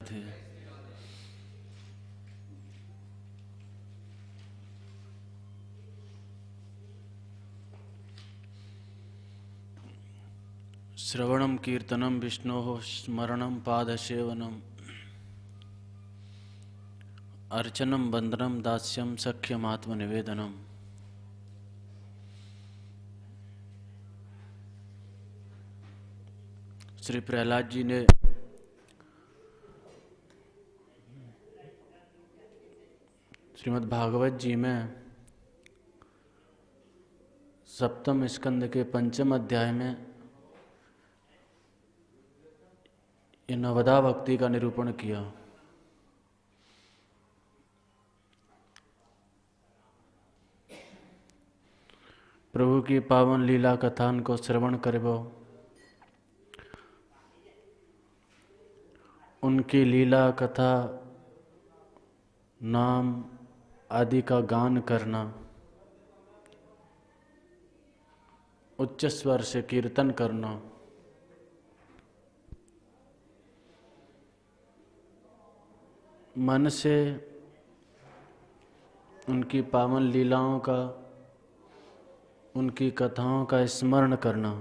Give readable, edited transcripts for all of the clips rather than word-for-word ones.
थे। श्रवणं कीर्तनं विष्णोः स्मरणं पादसेवनम् अर्चनं वंदनं दास्यं सख्यमात्मनिवेदनम्। श्री प्रहलाद जी ने श्रीमद् भागवत जी में सप्तम स्कंद के पंचम अध्याय में ये नवदा भक्ति का निरूपण किया। प्रभु की पावन लीला कथान को श्रवण करबो, उनकी लीला कथा नाम आदि का गान करना, उच्च स्वर से कीर्तन करना, मन से उनकी पावन लीलाओं का, उनकी कथाओं का स्मरण करना,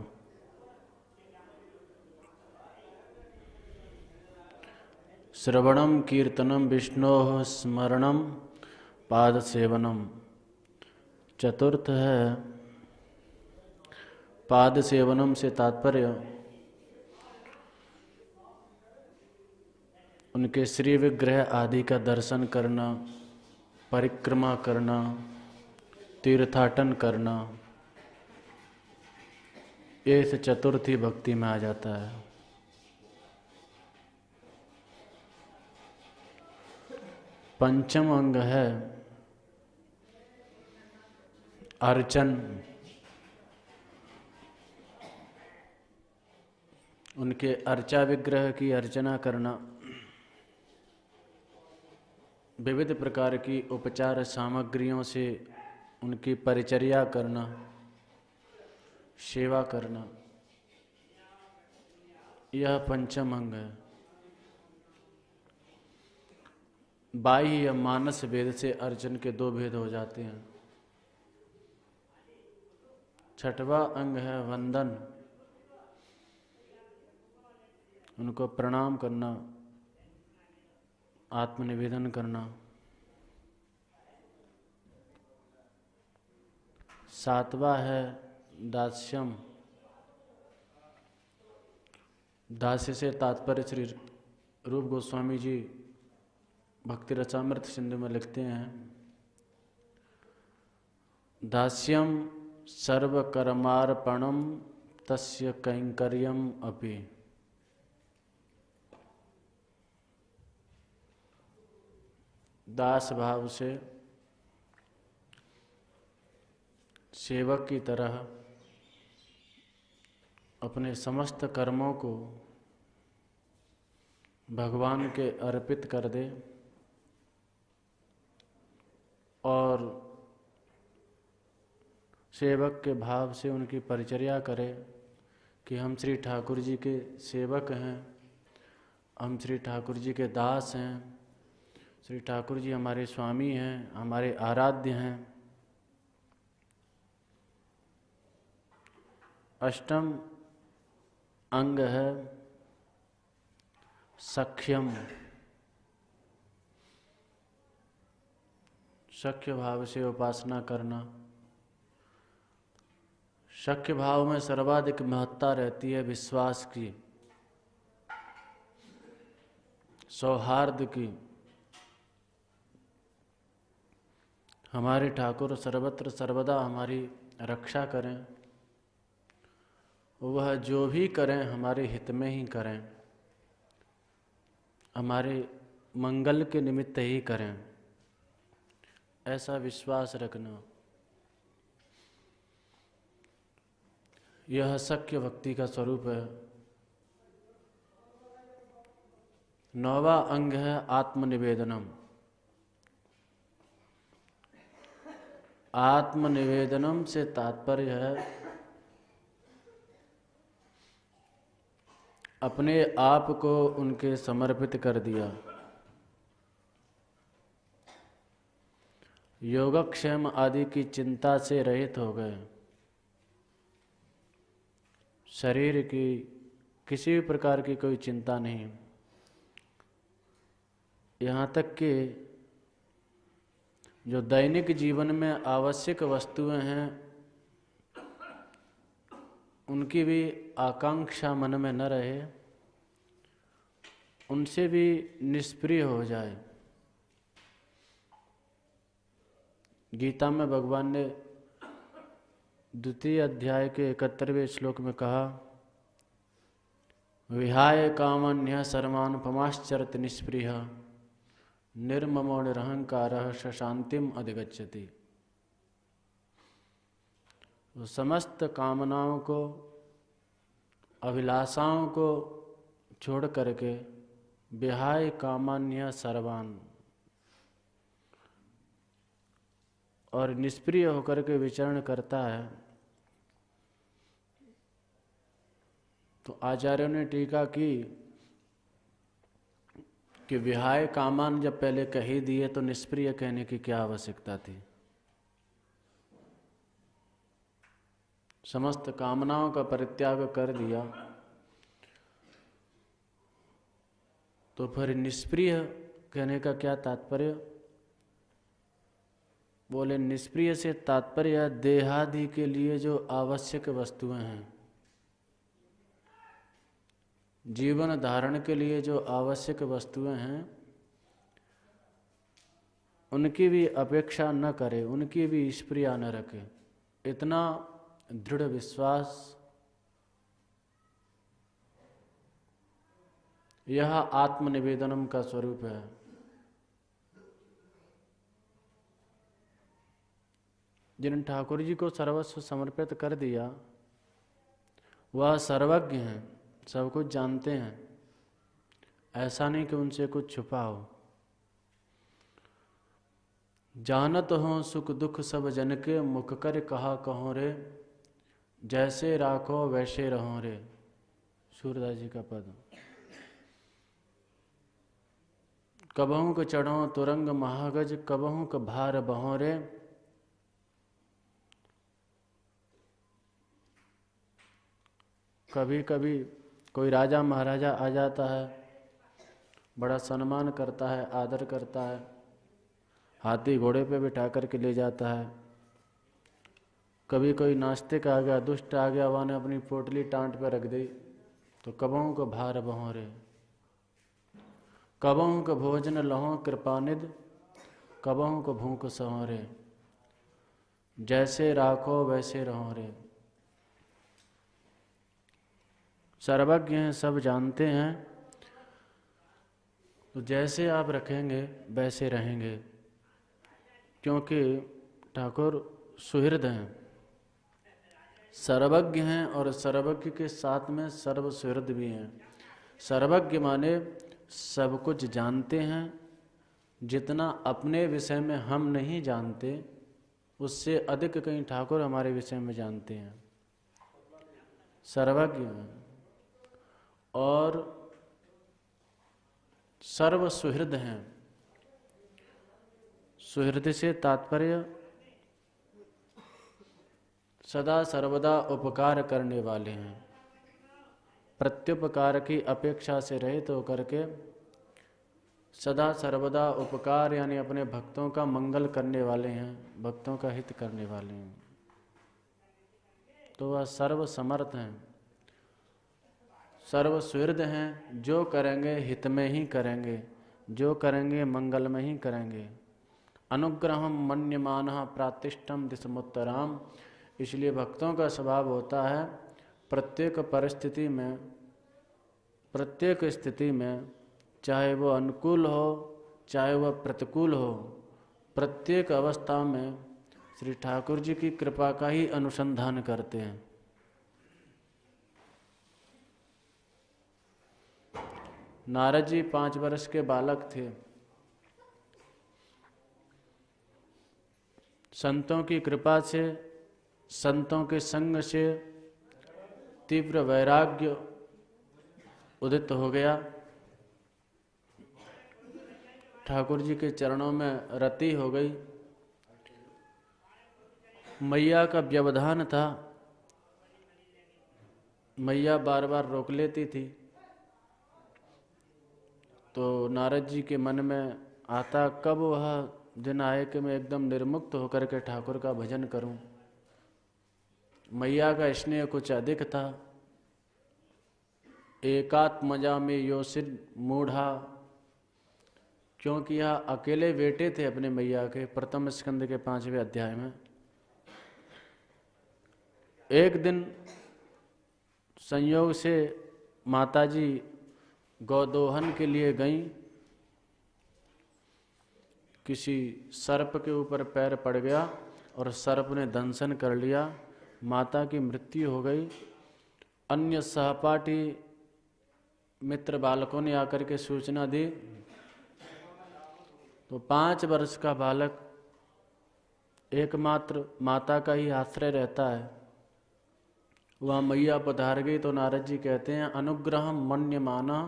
श्रवणम कीर्तनम विष्णोः स्मरणम पाद सेवनम। चतुर्थ है पाद सेवनम से तात्पर्य उनके श्री विग्रह आदि का दर्शन करना, परिक्रमा करना, तीर्थाटन करना, ये इस चतुर्थी भक्ति में आ जाता है। पंचम अंग है अर्चन, उनके अर्चा विग्रह की अर्चना करना, विविध प्रकार की उपचार सामग्रियों से उनकी परिचर्या करना, सेवा करना, यह पंचम अंग है। बाह्य या मानस भेद से अर्चन के दो भेद हो जाते हैं। छठवां अंग है वंदन, उनको प्रणाम करना, आत्मनिवेदन करना। सातवां है दास्यम, दास्य से तात्पर्य श्री रूप गोस्वामी जी भक्ति रसामृत सिंधु में लिखते हैं, दास्यम सर्वकर्मार्पणम तस्य कैंकर्यम अपि। दास भाव से सेवक की तरह अपने समस्त कर्मों को भगवान के अर्पित कर दे और सेवक के भाव से उनकी परिचर्या करे कि हम श्री ठाकुर जी के सेवक हैं, हम श्री ठाकुर जी के दास हैं, श्री ठाकुर जी हमारे स्वामी हैं, हमारे आराध्य हैं। अष्टम अंग है सख्यम, सख्य भाव से उपासना करना। सख्य भाव में सर्वाधिक महत्ता रहती है विश्वास की, सौहार्द की। हमारे ठाकुर सर्वत्र सर्वदा हमारी रक्षा करें, वह जो भी करें हमारे हित में ही करें, हमारे मंगल के निमित्त ही करें, ऐसा विश्वास रखना, यह सख्य भक्ति का स्वरूप है। नौवां अंग है आत्मनिवेदनम। आत्मनिवेदनम से तात्पर्य है अपने आप को उनके समर्पित कर दिया। योगक्षेम आदि की चिंता से रहित हो गए। शरीर की किसी भी प्रकार की कोई चिंता नहीं। यहाँ तक कि जो दैनिक जीवन में आवश्यक वस्तुएं हैं उनकी भी आकांक्षा मन में न रहे, उनसे भी निष्प्रिय हो जाए। गीता में भगवान ने 2 अध्याय के 71वें श्लोक में कहा, विहाय कामन्यः सर्वान् पमाश्चरत् निष्प्रियः निर्ममो निरहंकारः शांतिम अधिगच्छति। वो समस्त कामनाओं को, अभिलाषाओं को छोड़ करके विहाय कामान्य सर्वान और निष्प्रिय होकर के विचरण करता है। तो आचार्यों ने टीका की कि विहाय कामान जब पहले कह ही दिए तो निष्प्रिय कहने की क्या आवश्यकता थी। समस्त कामनाओं का परित्याग कर दिया तो फिर निष्प्रिय कहने का क्या तात्पर्य? बोले निष्प्रिय से तात्पर्य देहादि के लिए जो आवश्यक वस्तुएं हैं, जीवन धारण के लिए जो आवश्यक वस्तुएं हैं, उनकी भी अपेक्षा न करे, उनकी भी स्प्रिया न रखे। इतना दृढ़ विश्वास, यह आत्मनिवेदनम का स्वरूप है। जिन ठाकुर जी को सर्वस्व समर्पित कर दिया वह सर्वज्ञ हैं, सब कुछ जानते हैं। ऐसा नहीं कि उनसे कुछ छुपा हो। जानत हो सुख दुख सब जन के, मुख कर कहा कहो रे, जैसे राखो वैसे रहो रे। सूरदास जी का पद। कबहू के चढ़ो तुरंग महागज, कबहू के भार बहो रे। कभी कभी कोई राजा महाराजा आ जाता है, बड़ा सम्मान करता है, आदर करता है, हाथी घोड़े पे बिठा करके ले जाता है। कभी कोई नास्तिक आ गया, दुष्ट आ गया, वहाँ ने अपनी पोटली टांट पे रख दी तो कबहू को भार बहो रे। कबहू को भोजन लहो कृपानिध, कबहू को भूख सहो रे। जैसे राखो वैसे रहो रे। सर्वज्ञ हैं, सब जानते हैं, तो जैसे आप रखेंगे वैसे रहेंगे। क्योंकि ठाकुर सुहृद हैं, सर्वज्ञ हैं और सर्वज्ञ के साथ में सर्व सुहृद भी हैं। सर्वज्ञ माने सब कुछ जानते हैं, जितना अपने विषय में हम नहीं जानते उससे अधिक कहीं ठाकुर हमारे विषय में जानते हैं। सर्वज्ञ हैं और सर्व सुहृद हैं। सुहृद से तात्पर्य सदा सर्वदा उपकार करने वाले हैं। प्रत्युपकार की अपेक्षा से रहित होकर के सदा सर्वदा उपकार यानी अपने भक्तों का मंगल करने वाले हैं, भक्तों का हित करने वाले हैं। तो वह सर्व समर्थ हैं, सर्व सुहृद हैं। जो करेंगे हित में ही करेंगे, जो करेंगे मंगल में ही करेंगे। अनुग्रहम मन्यमानः प्रातिष्ठम दिशमुत्तराम। इसलिए भक्तों का स्वभाव होता है प्रत्येक परिस्थिति में, प्रत्येक स्थिति में, चाहे वो अनुकूल हो चाहे वह प्रतिकूल हो, प्रत्येक अवस्था में श्री ठाकुर जी की कृपा का ही अनुसंधान करते हैं। नारद जी 5 वर्ष के बालक थे। संतों की कृपा से, संतों के संग से तीव्र वैराग्य उदित हो गया। ठाकुर जी के चरणों में रति हो गई। मैया का व्यवधान था, मैया बार बार रोक लेती थी। तो नारद जी के मन में आता, कब वह दिन आए कि मैं एकदम निर्मुक्त होकर के ठाकुर का भजन करूं। मैया का स्नेह कुछ अधिक था। एकात्मजा में योसिर मूढ़ा, क्योंकि यह अकेले बेटे थे अपने मैया के। प्रथम स्कंद के 5वें अध्याय में एक दिन संयोग से माताजी गौदोहन के लिए गईं। किसी सर्प के ऊपर पैर पड़ गया और सर्प ने दंशन कर लिया। माता की मृत्यु हो गई। अन्य सहपाठी मित्र बालकों ने आकर के सूचना दी। तो 5 वर्ष का बालक एकमात्र माता का ही आश्रय रहता है। वहाँ मैया पधार गई तो नारद जी कहते हैं, अनुग्रहम मन्यमाना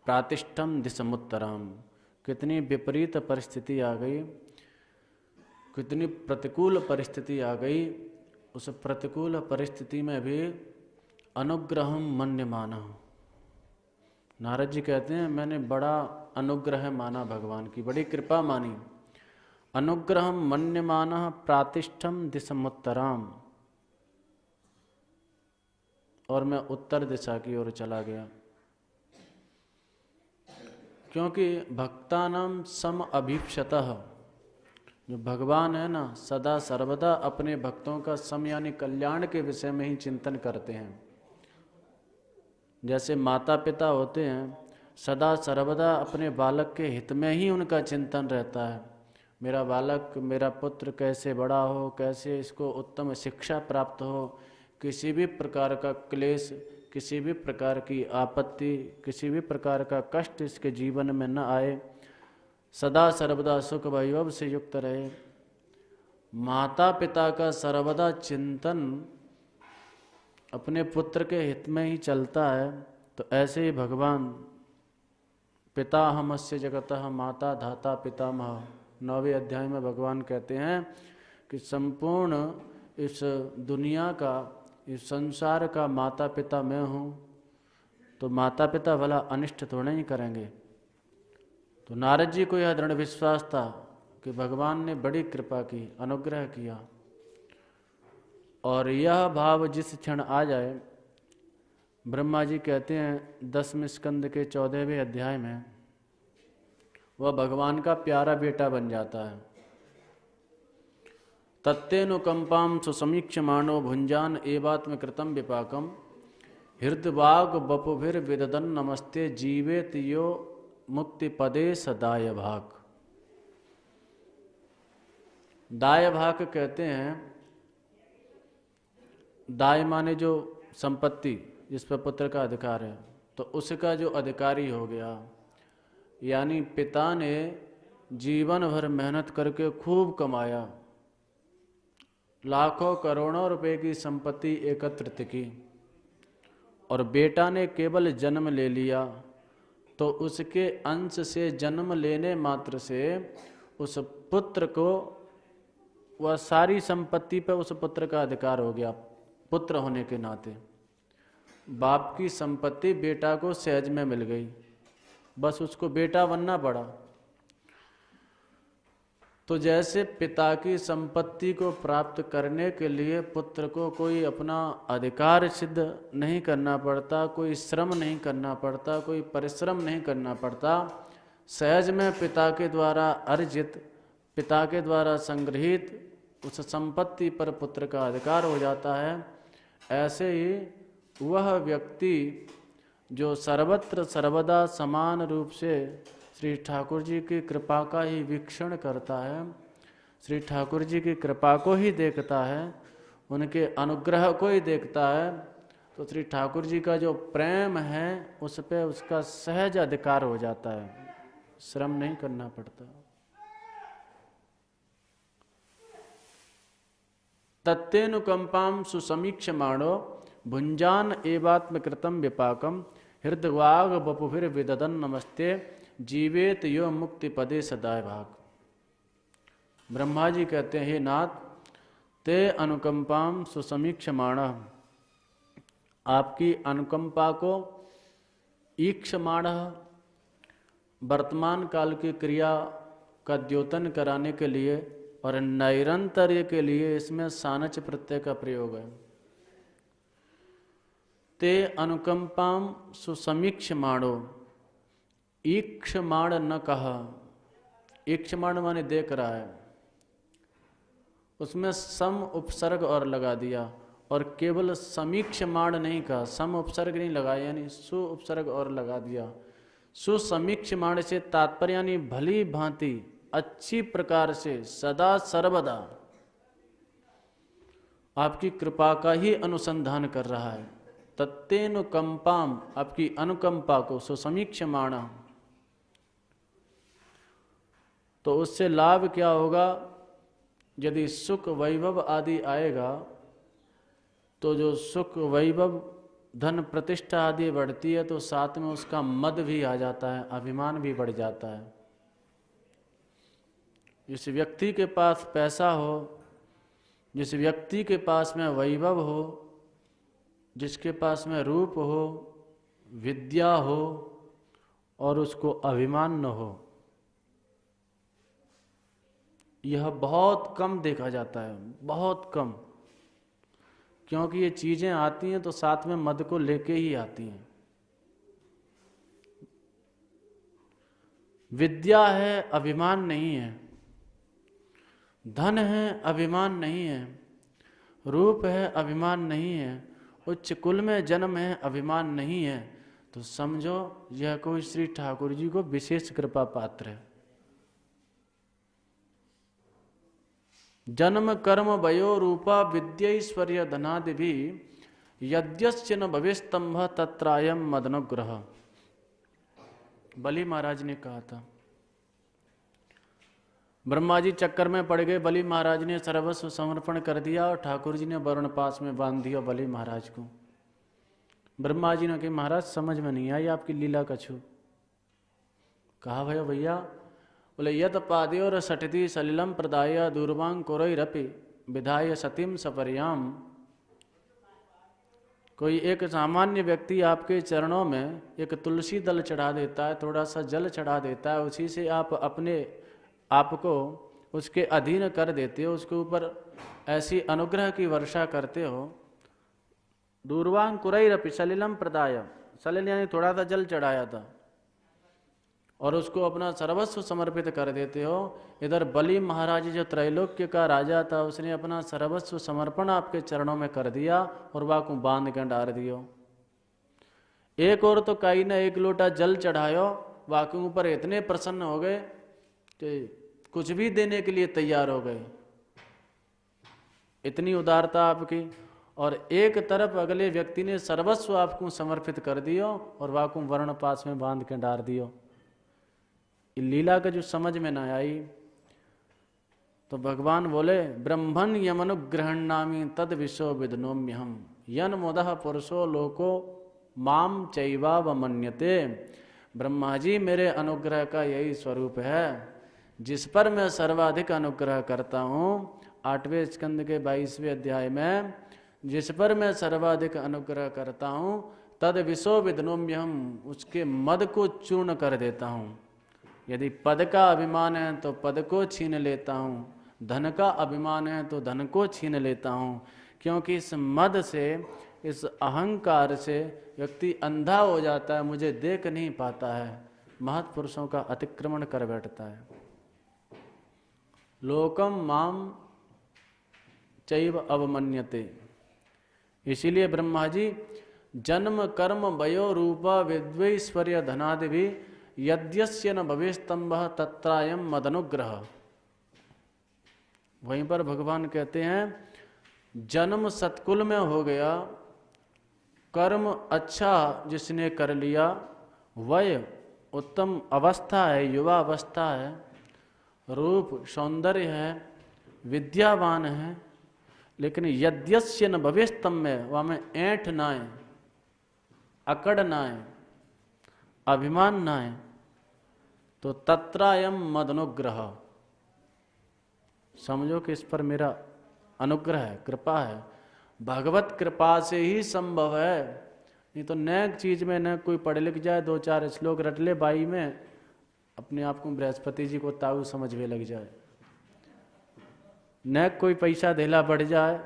प्रातिष्ठम दिशमुत्तराम। कितनी विपरीत परिस्थिति आ गई, कितनी प्रतिकूल परिस्थिति आ गई। उस प्रतिकूल परिस्थिति में भी अनुग्रहम मन्यमाना। नारद जी कहते हैं, मैंने बड़ा अनुग्रह माना, भगवान की बड़ी कृपा मानी। अनुग्रहम मन्यमाना प्रातिष्ठम दिशमुत्तराम। और मैं उत्तर दिशा की ओर चला गया, क्योंकि भक्तानाम सम अभीप्सतः, जो भगवान है ना, सदा सर्वदा अपने भक्तों का सम यानी कल्याण के विषय में ही चिंतन करते हैं। जैसे माता पिता होते हैं, सदा सर्वदा अपने बालक के हित में ही उनका चिंतन रहता है। मेरा बालक, मेरा पुत्र कैसे बड़ा हो, कैसे इसको उत्तम शिक्षा प्राप्त हो, किसी भी प्रकार का क्लेश, किसी भी प्रकार की आपत्ति, किसी भी प्रकार का कष्ट इसके जीवन में न आए, सदा सर्वदा सुख वैभव से युक्त रहे। माता पिता का सर्वदा चिंतन अपने पुत्र के हित में ही चलता है। तो ऐसे ही भगवान, पिता हमस्य जगतः माता धाता पितामह, 9वें अध्याय में भगवान कहते हैं कि संपूर्ण इस दुनिया का, इस संसार का माता पिता मैं हूँ। तो माता पिता भला अनिष्ट थोड़े ही करेंगे। तो नारद जी को यह दृढ़ विश्वास था कि भगवान ने बड़ी कृपा की, अनुग्रह किया। और यह भाव जिस क्षण आ जाए, ब्रह्मा जी कहते हैं 10वें स्कंद के 14वें अध्याय में, वह भगवान का प्यारा बेटा बन जाता है। तत्तेनुकंपाम सुसमीक्षमाणो भुंजान एवात्म कृतम विपाकम हृदवाग बपुभिर विददन नमस्ते जीवेत यो मुक्ति पदे सदाय भाग। दाय भाग कहते हैं, दाय माने जो संपत्ति जिस पर पुत्र का अधिकार है, तो उसका जो अधिकारी हो गया। यानी पिता ने जीवन भर मेहनत करके खूब कमाया, लाखों करोड़ों रुपए की संपत्ति एकत्रित की, और बेटा ने केवल जन्म ले लिया, तो उसके अंश से जन्म लेने मात्र से उस पुत्र को वह सारी संपत्ति पर उस पुत्र का अधिकार हो गया। पुत्र होने के नाते बाप की संपत्ति बेटा को सहज में मिल गई, बस उसको बेटा बनना पड़ा। तो जैसे पिता की संपत्ति को प्राप्त करने के लिए पुत्र को कोई अपना अधिकार सिद्ध नहीं करना पड़ता, कोई श्रम नहीं करना पड़ता, कोई परिश्रम नहीं करना पड़ता, सहज में पिता के द्वारा अर्जित, पिता के द्वारा संग्रहित उस संपत्ति पर पुत्र का अधिकार हो जाता है। ऐसे ही वह व्यक्ति जो सर्वत्र सर्वदा समान रूप से श्री ठाकुर जी की कृपा का ही वीक्षण करता है, श्री ठाकुर जी की कृपा को ही देखता है, उनके अनुग्रह को ही देखता है, तो श्री ठाकुर जी का जो प्रेम है उस पे उसका सहज अधिकार हो जाता है, श्रम नहीं करना पड़ता। तत्तेनुकंपाम सुसमीक्षमाणो भुंजान एवात्म कृतम विपाकम हृदवाग बपुभिर विददन नमस्ते जीवेत यो मुक्ति पदे सदाय भाग। ब्रह्मा जी कहते हैं, हे नाथ, ते अनुकंपाम सुसमीक्षमाण, आपकी अनुकंपा को ईक्षमाण, वर्तमान काल की क्रिया का द्योतन कराने के लिए और नैरंतर्य के लिए इसमें सानच प्रत्यय का प्रयोग है। ते अनुकंपाम सुसमीक्षमाणो, ईक्षमाण न कहा, ईक्षमाण माने देख रहा है, उसमें सम उपसर्ग और लगा दिया और केवल समीक्षमाण नहीं कहा, सम उपसर्ग नहीं लगाया, यानी सु उपसर्ग और लगा दिया। सुसमीक्षमाण से तात्पर्य यानी भली भांति अच्छी प्रकार से सदा सर्वदा आपकी कृपा का ही अनुसंधान कर रहा है। तत्तेनुकंपाम, आपकी अनुकंपा को सुसमीक्षमाण, तो उससे लाभ क्या होगा? यदि सुख वैभव आदि आएगा तो जो सुख वैभव धन प्रतिष्ठा आदि बढ़ती है तो साथ में उसका मद भी आ जाता है, अभिमान भी बढ़ जाता है। जिस व्यक्ति के पास पैसा हो, जिस व्यक्ति के पास में वैभव हो, जिसके पास में रूप हो, विद्या हो और उसको अभिमान न हो, यह बहुत कम देखा जाता है, बहुत कम। क्योंकि ये चीजें आती हैं तो साथ में मद को लेके ही आती हैं। विद्या है, अभिमान नहीं है, धन है, अभिमान नहीं है, रूप है, अभिमान नहीं है, उच्च कुल में जन्म है, अभिमान नहीं है, तो समझो यह कोई श्री ठाकुर जी को विशेष कृपा पात्र है। जन्म कर्म वयो रूपा विद्यैश्वर्य धनादि भी यद्यस्य न भवेस्तंभ तत्रायम मदनुग्रह। बलि महाराज ने कहा था, ब्रह्मा जी चक्कर में पड़ गए, बलि महाराज ने सर्वस्व समर्पण कर दिया और ठाकुर जी ने वरुण पास में बांध दिया बलि महाराज को। ब्रह्मा जी ने कहा, महाराज समझ में नहीं आई आपकी लीला कछु। कहा भैया, बोले यत पादयोर सठति सलिलम प्रदाय दूरवांग कोरैरपि विधाय सतीम सपर्याम। कोई एक सामान्य व्यक्ति आपके चरणों में एक तुलसी दल चढ़ा देता है, थोड़ा सा जल चढ़ा देता है, उसी से आप अपने आपको उसके अधीन कर देते हो, उसके ऊपर ऐसी अनुग्रह की वर्षा करते हो। दूरवांग कुरैरपि सलिलम प्रदाय, सलिल यानी थोड़ा सा जल चढ़ाया था और उसको अपना सर्वस्व समर्पित कर देते हो। इधर बलि महाराज जो त्रैलोक्य का राजा था, उसने अपना सर्वस्व समर्पण आपके चरणों में कर दिया और वाकू बांध के डाल दियो। एक और तो कई ने एक लोटा जल चढ़ायो, वाकू ऊपर इतने प्रसन्न हो गए कि कुछ भी देने के लिए तैयार हो गए, इतनी उदारता आपकी। और एक तरफ अगले व्यक्ति ने सर्वस्व आपको समर्पित कर दियो और वाकू वर्ण पास में बांध के डाल दियो। लीला का जो समझ में ना आई तो भगवान बोले, ब्रह्मन यमनुग्रहण नामी तद विश्व विदनोम्यहम यन मुदः पुरुषो लोको माम चैवावमन्यते। ब्रह्मा जी, मेरे अनुग्रह का यही स्वरूप है जिस पर मैं सर्वाधिक अनुग्रह करता हूँ। 8वें स्कंद के 22वें अध्याय में, जिस पर मैं सर्वाधिक अनुग्रह करता हूँ तद विश्व विदनोम्यहम, उसके मद को चूर्ण कर देता हूँ। यदि पद का अभिमान है तो पद को छीन लेता हूँ, धन का अभिमान है तो धन को छीन लेता हूँ। क्योंकि इस मद से, इस अहंकार से व्यक्ति अंधा हो जाता है, मुझे देख नहीं पाता है, महत्पुरुषों का अतिक्रमण कर बैठता है। लोकम माम चैव अवमन्यते। इसीलिए ब्रह्मा जी जन्म कर्म वयो रूपा विद्वैश्वर्य धनादि भी यद्यस्य न भवेस्तंभ तत्रायम मदनुग्रह। वहीं पर भगवान कहते हैं, जन्म सत्कुल में हो गया, कर्म अच्छा जिसने कर लिया, वय उत्तम अवस्था है, युवा अवस्था है, रूप सौंदर्य है, विद्यावान है, लेकिन यद्यस्य न भवेस्तंभ में, वहाँ में ऐंठ ना है, अकड़ ना है, अभिमान ना है तो तत्रायम मदनुग्रह, समझो कि इस पर मेरा अनुग्रह है, कृपा है, भगवत कृपा से ही संभव है। नहीं तो नैक चीज में न कोई पढ़ लिख जाए, 2-4 श्लोक रट ले बाई में, अपने आप को बृहस्पति जी को ताऊ समझ में लग जाए, न कोई पैसा धेला बढ़ जाए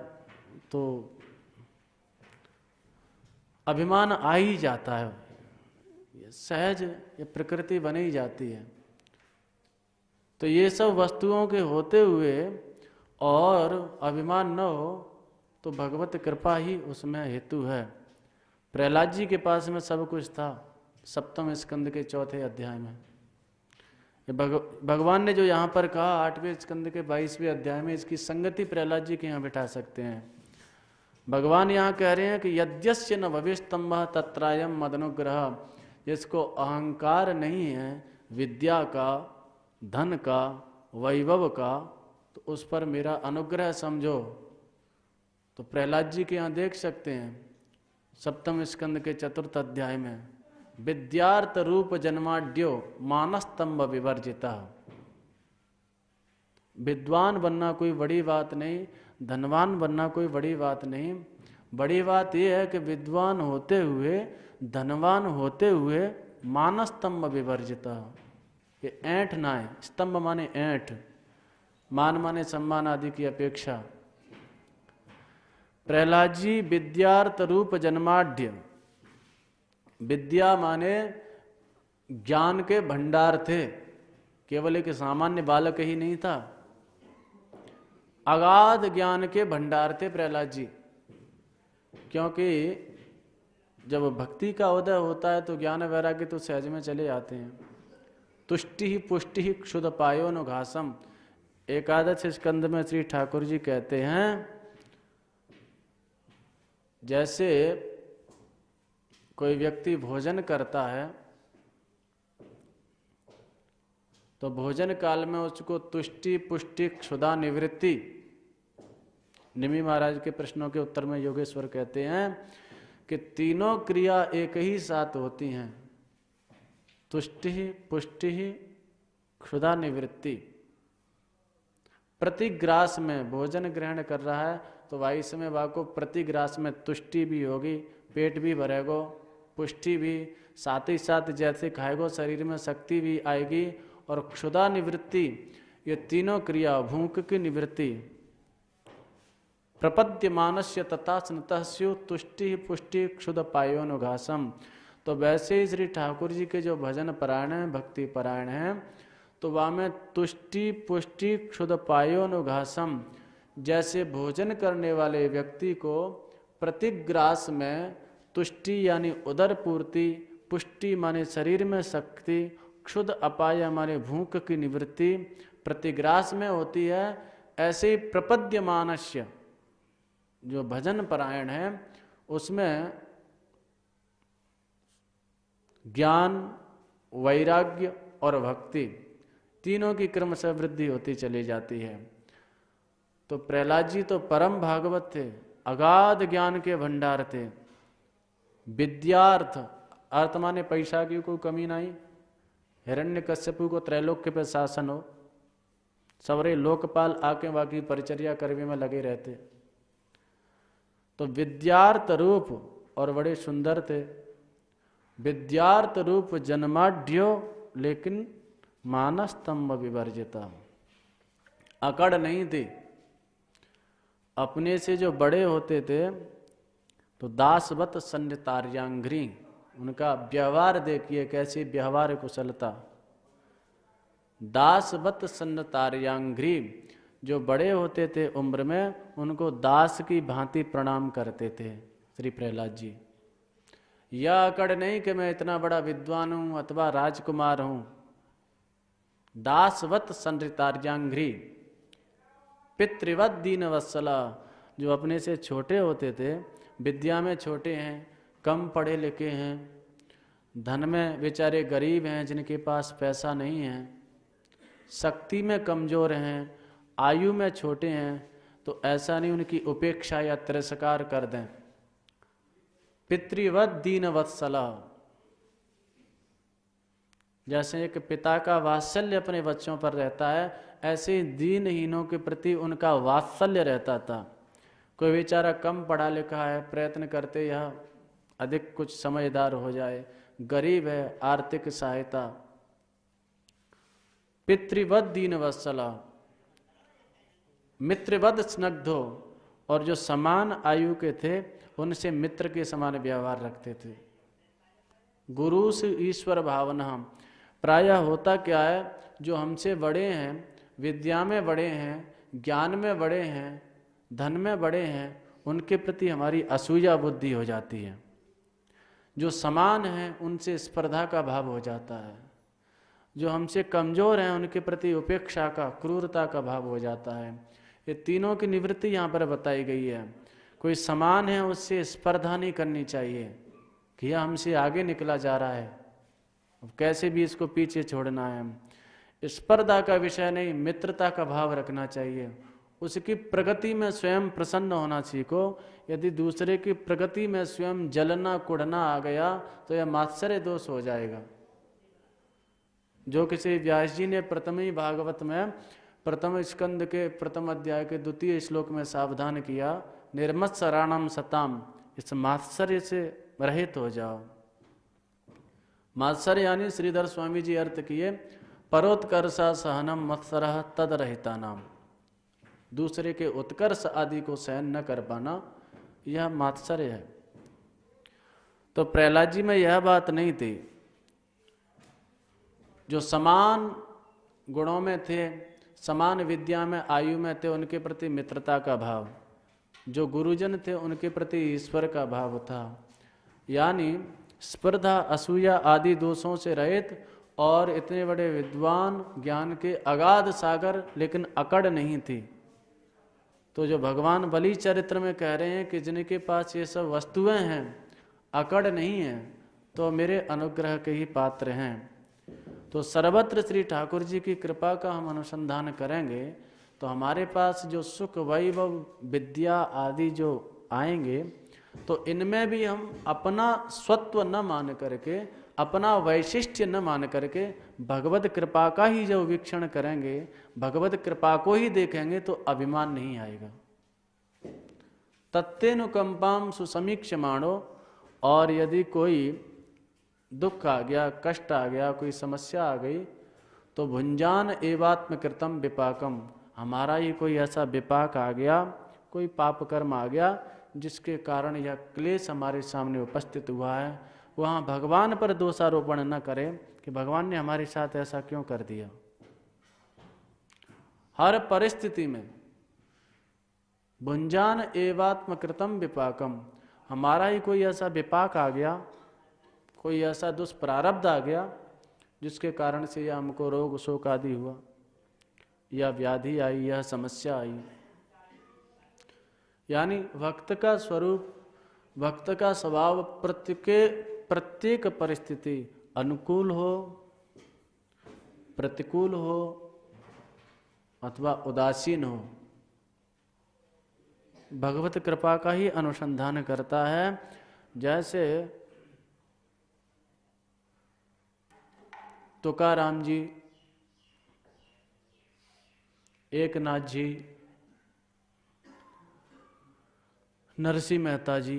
तो अभिमान आ ही जाता है, ये सहज, ये प्रकृति बन ही जाती है। तो ये सब वस्तुओं के होते हुए और अभिमान न हो तो भगवत कृपा ही उसमें हेतु है। प्रहलाद जी के पास में सब कुछ था, 7वें स्कंद के 4थे अध्याय में। भगवान ने जो यहाँ पर कहा 8वें स्कंद के 22वें अध्याय में, इसकी संगति प्रहलाद जी के यहाँ बिठा सकते हैं। भगवान यहाँ कह रहे हैं कि यद्यस्य न भविष्यस्तंभः तत्रायम मदनुग्रह, जिसको अहंकार नहीं है विद्या का, धन का, वैभव का, तो उस पर मेरा अनुग्रह समझो। तो प्रहलाद जी के यहाँ देख सकते हैं 7वें स्कंद के 4th अध्याय में, विद्यार्थ रूप जन्माढ्यो मानस्तंभ विवर्जिता। विद्वान बनना कोई बड़ी बात नहीं, धनवान बनना कोई बड़ी बात नहीं, बड़ी बात यह है कि विद्वान होते हुए, धनवान होते हुए मानस्तंभ विवर्जिता, ये ऐंठ ना है। स्तंभ माने ऐंठ, मान माने सम्मान आदि की अपेक्षा। प्रहलाद जी विद्यार्थ रूप जन्माढ्य, विद्या माने ज्ञान के भंडार थे, केवल एक सामान्य बालक ही नहीं था, अगाध ज्ञान के भंडार थे प्रहलाद जी। क्योंकि जब भक्ति का उदय होता है तो ज्ञान वैराग्य तो सहज में चले आते हैं। तुष्टि ही पुष्टि ही क्षुद पायो नु घासम, एकादश स्कंद में श्री ठाकुर जी कहते हैं, जैसे कोई व्यक्ति भोजन करता है तो भोजन काल में उसको तुष्टि पुष्टि क्षुधा निवृत्ति, निमि महाराज के प्रश्नों के उत्तर में योगेश्वर कहते हैं कि तीनों क्रिया एक ही साथ होती हैं, तुष्टि पुष्टि क्षुधा निवृत्ति। प्रतिग्रास में भोजन ग्रहण कर रहा है तो भाई समय वाको प्रतिग्रास में तुष्टि भी होगी, पेट भी भरेगो, पुष्टि भी, साथ ही साथ जैसे खाएगो शरीर में शक्ति भी आएगी, और क्षुधा निवृत्ति, ये तीनों क्रिया, भूख की निवृत्ति, प्रपद्यमानस्य तथा स्नतस्यु तुष्टि पुष्टि क्षुद पायोनुघासम। तो वैसे ही श्री ठाकुर जी के जो भजन परायण हैं, भक्ति परायण हैं, तो वह में तुष्टि पुष्टि क्षुद पायोनुघासम, जैसे भोजन करने वाले व्यक्ति को प्रतिग्रास में तुष्टि यानी उदर पूर्ति, पुष्टि माने शरीर में शक्ति, क्षुद अपाय माने भूख की निवृत्ति प्रतिग्रास में होती है, ऐसे ही प्रपद्यमानस्य जो भजन परायण है उसमें ज्ञान, वैराग्य और भक्ति तीनों की क्रमशः वृद्धि होती चली जाती है। तो प्रहलाद जी तो परम भागवत थे, अगाध ज्ञान के भंडार थे। विद्यार्थ, अर्थ माने पैसा की कोई कमी नहीं, हिरण्यकश्यपु को त्रैलोक्य पे शासन हो, सवरे लोकपाल आके बाकी परिचर्या करने में लगे रहते। तो विद्यार्थ रूप, और बड़े सुंदर थे, विद्यार्थ रूप जन्माढ्यो लेकिन मानस्तंभ विवर्जिता, अकड़ नहीं थी। अपने से जो बड़े होते थे तो दासवत सन्नितार्यांघ्री, उनका व्यवहार देखिए कैसी व्यवहार कुशलता। दासवत सन्नितार्यांघ्री, जो बड़े होते थे उम्र में उनको दास की भांति प्रणाम करते थे श्री प्रहलाद जी। यह अकड़ नहीं कि मैं इतना बड़ा विद्वान हूं अथवा राजकुमार हूं। दासवत सन्नितार्यांघ्री, पितृवत दीन वत्सला, जो अपने से छोटे होते थे, विद्या में छोटे हैं, कम पढ़े लिखे हैं, धन में बेचारे गरीब हैं जिनके पास पैसा नहीं है, शक्ति में कमजोर हैं, आयु में छोटे हैं, तो ऐसा नहीं उनकी उपेक्षा या तिरस्कार कर दें। पितृवत दीन वत्सला, जैसे एक पिता का वात्सल्य अपने बच्चों पर रहता है, ऐसे ही दीनहीनों के प्रति उनका वात्सल्य रहता था। कोई बेचारा कम पढ़ा लिखा है, प्रयत्न करते यह अधिक कुछ समझदार हो जाए, गरीब है, आर्थिक सहायता। पितृवद दीन वत्सला, मित्रवद स्नग्धो, और जो समान आयु के थे उनसे मित्र के समान व्यवहार रखते थे। गुरु से ईश्वर भावना, प्रायः होता क्या है, जो हमसे बड़े हैं, विद्या में बड़े हैं, ज्ञान में बड़े हैं, धन में बड़े हैं, उनके प्रति हमारी असूया बुद्धि हो जाती है। जो समान हैं उनसे स्पर्धा का भाव हो जाता है। जो हमसे कमजोर हैं उनके प्रति उपेक्षा का, क्रूरता का भाव हो जाता है। ये तीनों की निवृत्ति यहाँ पर बताई गई है। कोई समान है उससे स्पर्धा नहीं करनी चाहिए कि यह हमसे आगे निकला जा रहा है, अब कैसे भी इसको पीछे छोड़ना है। स्पर्धा का विषय नहीं, मित्रता का भाव रखना चाहिए। उसकी प्रगति में स्वयं प्रसन्न होना सीखो। यदि दूसरे की प्रगति में स्वयं जलना कुढ़ना आ गया तो यह मात्सर्य दोष हो जाएगा। जो किसी व्यास जी ने प्रथम भागवत में प्रथम स्कंद के प्रथम अध्याय के द्वितीय श्लोक में सावधान किया, निर्मत्सराणाम सताम, इस मात्सर्य से रहित हो जाओ। मात्सर्य यानी श्रीधर स्वामी जी अर्थ किए, परोत्कर्षा सहनम मत्सरः तद रहिता नाम, दूसरे के उत्कर्ष आदि को सहन न कर पाना, यह मात्सर्य है। तो प्रहलाद जी में यह बात नहीं थी। जो समान गुणों में थे, समान विद्या में आयु में थे, उनके प्रति मित्रता का भाव, जो गुरुजन थे उनके प्रति ईश्वर का भाव था। यानी स्पर्धा असूया आदि दोषों से रहित, और इतने बड़े विद्वान, ज्ञान के अगाध सागर, लेकिन अकड़ नहीं थी। तो जो भगवान बलि चरित्र में कह रहे हैं कि जिनके पास ये सब वस्तुएं हैं, अकड़ नहीं है, तो मेरे अनुग्रह के ही पात्र हैं। तो सर्वत्र श्री ठाकुर जी की कृपा का हम अनुसंधान करेंगे तो हमारे पास जो सुख वैभव विद्या आदि जो आएंगे, तो इनमें भी हम अपना स्वत्व न मान करके, अपना वैशिष्ट्य न मान करके, भगवत कृपा का ही जो वीक्षण करेंगे, भगवत कृपा को ही देखेंगे, तो अभिमान नहीं आएगा। तत्तेनुकंपाम सुसमीक्षमाणो, और यदि कोई दुख आ गया, कष्ट आ गया, कोई समस्या आ गई, तो भुंजान एवात्मकृतम विपाकम, हमारा ही कोई ऐसा विपाक आ गया, कोई पाप कर्म आ गया जिसके कारण यह क्लेश हमारे सामने उपस्थित हुआ है, वहाँ भगवान पर दोषारोपण न करें कि भगवान ने हमारे साथ ऐसा क्यों कर दिया। हर परिस्थिति में भुंजान एवात्मकृतम विपाकम, हमारा ही कोई ऐसा विपाक आ गया, कोई ऐसा दुष्प्रारब्ध आ गया जिसके कारण से यह हमको रोग शोक आदि हुआ, या व्याधि आई, यह समस्या आई। यानी भक्त का स्वरूप, भक्त का स्वभाव प्रत्येक परिस्थिति अनुकूल हो, प्रतिकूल हो अथवा उदासीन हो, भगवत कृपा का ही अनुसंधान करता है। जैसे तुकाराम जी, एकनाथ जी, नरसिंह मेहता जी,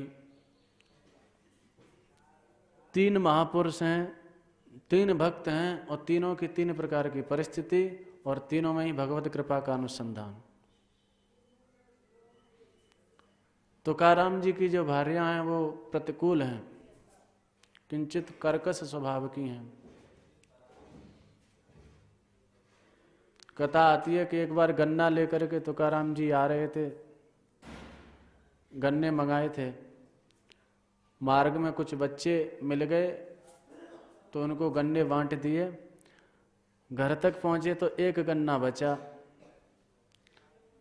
तीन महापुरुष हैं, तीन भक्त हैं, और तीनों की तीन प्रकार की परिस्थिति, और तीनों में ही भगवत कृपा का अनुसंधान। तुकाराम जी की जो भार्यां हैं वो प्रतिकूल हैं, किंचित कर्कश स्वभाव की हैं। कथा आती है कि एक बार गन्ना लेकर के तुकाराम जी आ रहे थे, गन्ने मंगाए थे, मार्ग में कुछ बच्चे मिल गए तो उनको गन्ने बांट दिए। घर तक पहुंचे तो एक गन्ना बचा,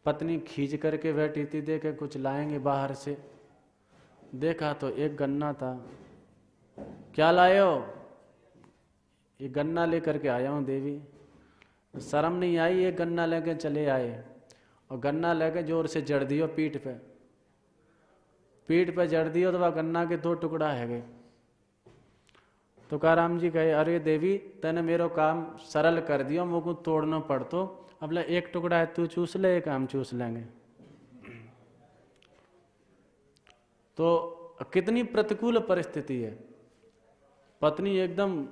पत्नी खींच करके बैठी थी, देखे कुछ लाएंगे बाहर से, देखा तो एक गन्ना था। क्या लाए हो? ये गन्ना लेकर के आया हूं देवी। शर्म नहीं आई, ये गन्ना लेके चले आए, और गन्ना लेके जोर से जड़ दियो पीठ पे, पीठ पे जड़ दियो तो वह गन्ना के दो टुकड़ा है गए। तुकाराम जी कहे, अरे देवी तने मेरो काम सरल कर दियो, मुझको तोड़ना पड़तो, अब ले एक टुकड़ा है तू चूस ले, एक हम चूस लेंगे। तो कितनी प्रतिकूल परिस्थिति है। पत्नी एकदम,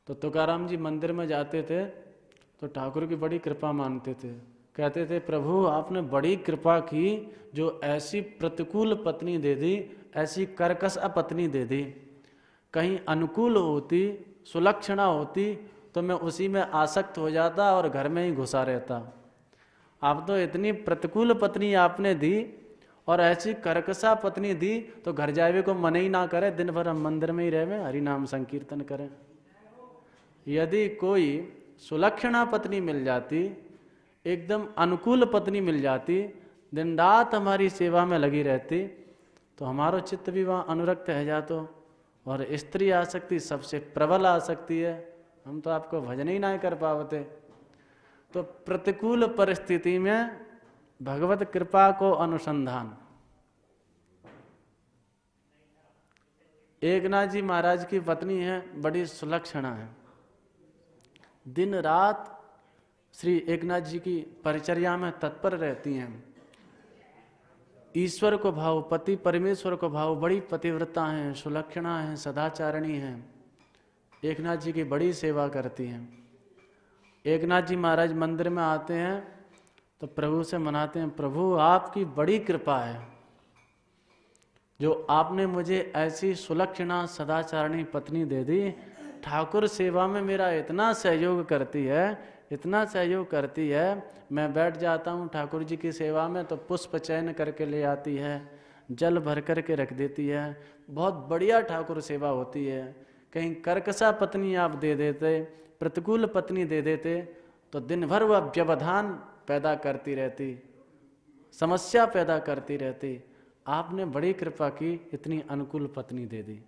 तो तुकाराम जी मंदिर में जाते थे तो ठाकुर की बड़ी कृपा मानते थे, कहते थे प्रभु आपने बड़ी कृपा की, जो ऐसी प्रतिकूल पत्नी दे दी, ऐसी कर्कश पत्नी दे दी। कहीं अनुकूल होती, सुलक्षणा होती तो मैं उसी में आसक्त हो जाता और घर में ही घुसा रहता। आप तो इतनी प्रतिकूल पत्नी आपने दी और ऐसी कर्कशा पत्नी दी तो घर जावे को मन ही ना करे, दिन भर हम मंदिर में ही रहे, हरि नाम संकीर्तन करें। यदि कोई सुलक्षणा पत्नी मिल जाती, एकदम अनुकूल पत्नी मिल जाती, दिन रात हमारी सेवा में लगी रहती, तो हमारो चित्त भी वहाँ अनुरक्त है जातो। और स्त्री आसक्ति सबसे प्रबल आसक्ति है, हम तो आपको भजन ही नहीं कर पावते। तो प्रतिकूल परिस्थिति में भगवत कृपा को अनुसंधान। एकनाथ जी महाराज की पत्नी है, बड़ी सुलक्षणा है, दिन रात श्री एकनाथ जी की परिचर्या में तत्पर रहती हैं। ईश्वर को भाव, पति परमेश्वर को भाव, बड़ी पतिव्रता हैं, सुलक्षणा हैं, सदाचारणी हैं, एकनाथ जी की बड़ी सेवा करती हैं। एकनाथ जी महाराज मंदिर में आते हैं तो प्रभु से मनाते हैं, प्रभु आपकी बड़ी कृपा है, जो आपने मुझे ऐसी सुलक्षणा सदाचारणी पत्नी दे दी। ठाकुर सेवा में मेरा इतना सहयोग करती है, इतना सहयोग करती है, मैं बैठ जाता हूँ ठाकुर जी की सेवा में तो पुष्प चयन करके ले आती है, जल भर कर के रख देती है, बहुत बढ़िया ठाकुर सेवा होती है। कहीं कर्कशा पत्नी आप दे देते, प्रतिकूल पत्नी दे देते तो दिन भर वह व्यवधान पैदा करती रहती, समस्या पैदा करती रहती। आपने बड़ी कृपा की, इतनी अनुकूल पत्नी दे दी।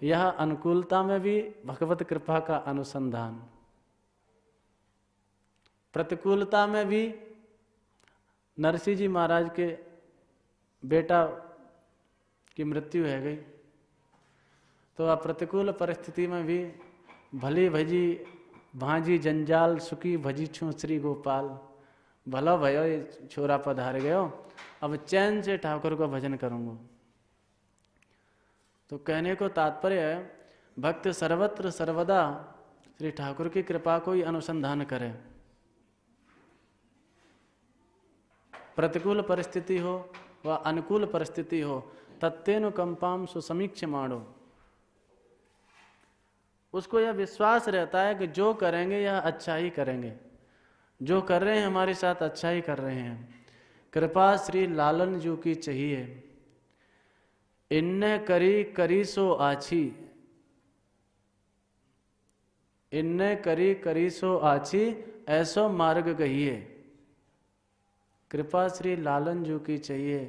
यह अनुकूलता में भी भगवत कृपा का अनुसंधान, प्रतिकूलता में भी। नरसिंह जी महाराज के बेटा की मृत्यु है गई, तो आप प्रतिकूल परिस्थिति में भी भली भजी भांजी जंजाल सुखी भजी छू श्री गोपाल, भला भयो ये छोरा पधार गयो, अब चैन से ठाकुर को भजन करूंगा। तो कहने को तात्पर्य है, भक्त सर्वत्र सर्वदा श्री ठाकुर की कृपा को ही अनुसंधान करे। प्रतिकूल परिस्थिति हो व अनुकूल परिस्थिति हो, तत्तेनुकंपाम सुसमीक्ष माणो। उसको यह विश्वास रहता है कि जो करेंगे यह अच्छा ही करेंगे, जो कर रहे हैं हमारे साथ अच्छा ही कर रहे हैं। कृपा श्री लालन जी की चाहिए, इन्ने करी करी सो आछी, इन्ने करी करी सो आछी, ऐसो मार्ग कहिए। कृपा श्री लालन जी की चाहिए,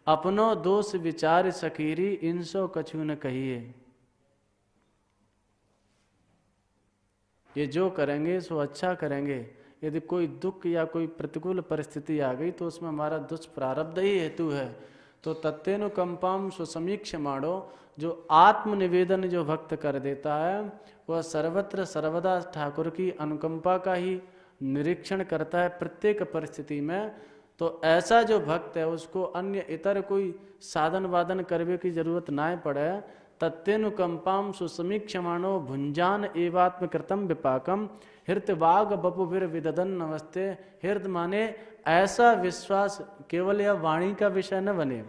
अपनो दोष विचार सकीरी, इनसो कछु न कहिए। ये जो करेंगे सो अच्छा करेंगे। यदि कोई दुख या कोई प्रतिकूल परिस्थिति आ गई तो उसमें हमारा दुष्प्रारब्ध ही हेतु है। तो तत्तेनुकंपाम सुसमीक्ष माणो, जो आत्मनिवेदन जो भक्त कर देता है वह सर्वत्र सर्वदा ठाकुर की अनुकंपा का ही निरीक्षण करता है प्रत्येक परिस्थिति में। तो ऐसा जो भक्त है उसको अन्य इतर कोई साधन वादन करने की जरूरत ना पड़े। तत्तेनुकंपाम सुसमीक्षमाणो भुंजान एवात्म कृतम विपाकम, हृत वाग बपुभिर विददन नमस्ते। हृद माने ऐसा विश्वास, केवल यह वाणी का विषय न बने।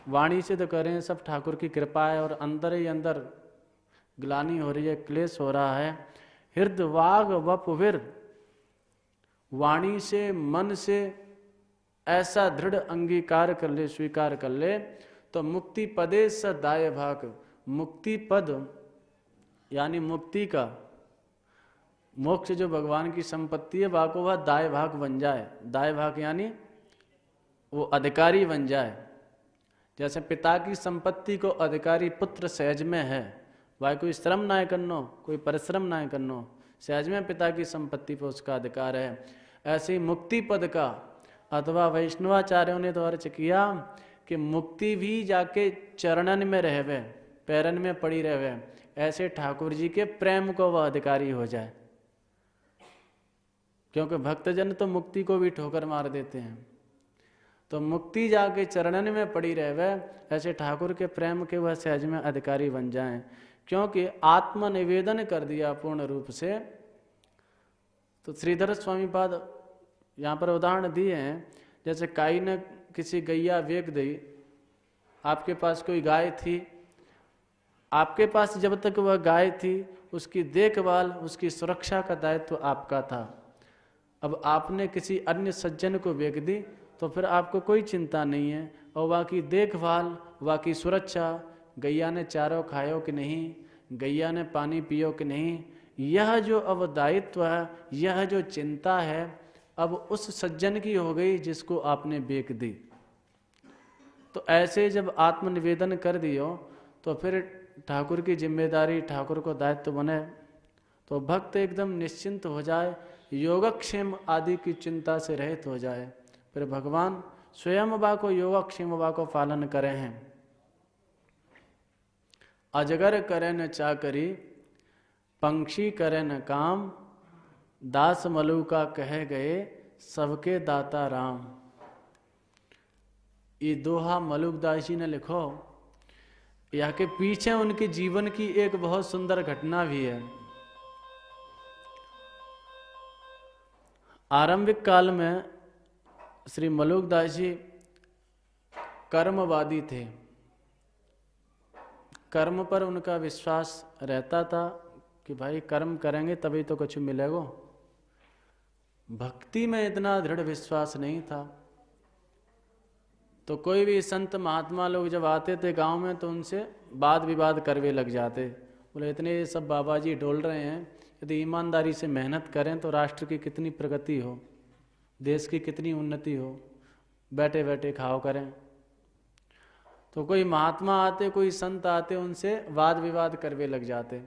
वाणी से तो करें सब ठाकुर की कृपा है और अंदर ही अंदर ग्लानि हो रही है, क्लेश हो रहा है। हृद वाग वपुभिर, वाणी से मन से ऐसा दृढ़ अंगीकार कर ले, स्वीकार कर ले, तो मुक्ति पदे स दाय भाग। मुक्ति पद यानी मुक्ति का, मोक्ष जो भगवान की संपत्ति है वह को वह दाय भाग बन जाए। दाय भाग यानी वो अधिकारी बन जाए। जैसे पिता की संपत्ति को अधिकारी पुत्र सहज में है, वह कोई श्रम ना करनो, कोई परिश्रम ना करनो, सहज में पिता की संपत्ति पर उसका अधिकार है। ऐसे ही मुक्ति पद का, अथवा वैष्णवाचार्यों ने तो अर्थ किया कि मुक्ति भी जाके चरणन में रहवे, पैरन में पड़ी रहवे, ऐसे ठाकुर जी के प्रेम को वह अधिकारी हो जाए। क्योंकि भक्तजन तो मुक्ति को भी ठोकर मार देते हैं, तो मुक्ति जाके चरणन में पड़ी रहवे, ऐसे ठाकुर के प्रेम के वह सहज में अधिकारी बन जाएं। क्योंकि आत्मनिवेदन कर दिया पूर्ण रूप से। तो श्रीधर स्वामी पाद यहाँ पर उदाहरण दिए हैं, जैसे काई ने किसी गैया बेच दी, आपके पास कोई गाय थी, आपके पास जब तक वह गाय थी उसकी देखभाल, उसकी सुरक्षा का दायित्व आपका था। अब आपने किसी अन्य सज्जन को बेच दी तो फिर आपको कोई चिंता नहीं है, और बाकी देखभाल, बाकी सुरक्षा, गैया ने चारो खायो कि नहीं, गैया ने पानी पियो कि नहीं, यह जो अब दायित्व है, यह जो चिंता है, अब उस सज्जन की हो गई जिसको आपने बेच दी। तो ऐसे जब आत्मनिवेदन कर दियो तो फिर ठाकुर की जिम्मेदारी, ठाकुर को दायित्व बने, तो भक्त एकदम निश्चिंत हो जाए, योगक्षेम आदि की चिंता से रहित हो जाए। फिर भगवान स्वयं बा को योगक्षेम बा को पालन करे हैं। अजगर करे न चाकरी, पंक्षी करे न काम, दास मलु का कहे गए, सबके दाता राम। ये दोहा मलुकदास जी ने लिखो। यहाँ के पीछे उनके जीवन की एक बहुत सुंदर घटना भी है। आरंभिक काल में श्री मलुकदास जी कर्मवादी थे, कर्म पर उनका विश्वास रहता था कि भाई कर्म करेंगे तभी तो कुछ मिलेगा। भक्ति में इतना दृढ़ विश्वास नहीं था। तो कोई भी संत महात्मा लोग जब आते थे गांव में तो उनसे वाद विवाद करवे लग जाते। बोले इतने सब बाबा जी डोल रहे हैं, यदि ईमानदारी से मेहनत करें तो राष्ट्र की कितनी प्रगति हो, देश की कितनी उन्नति हो, बैठे बैठे खाओ करें। तो कोई महात्मा आते, कोई संत आते, उनसे वाद विवाद करवे लग जाते।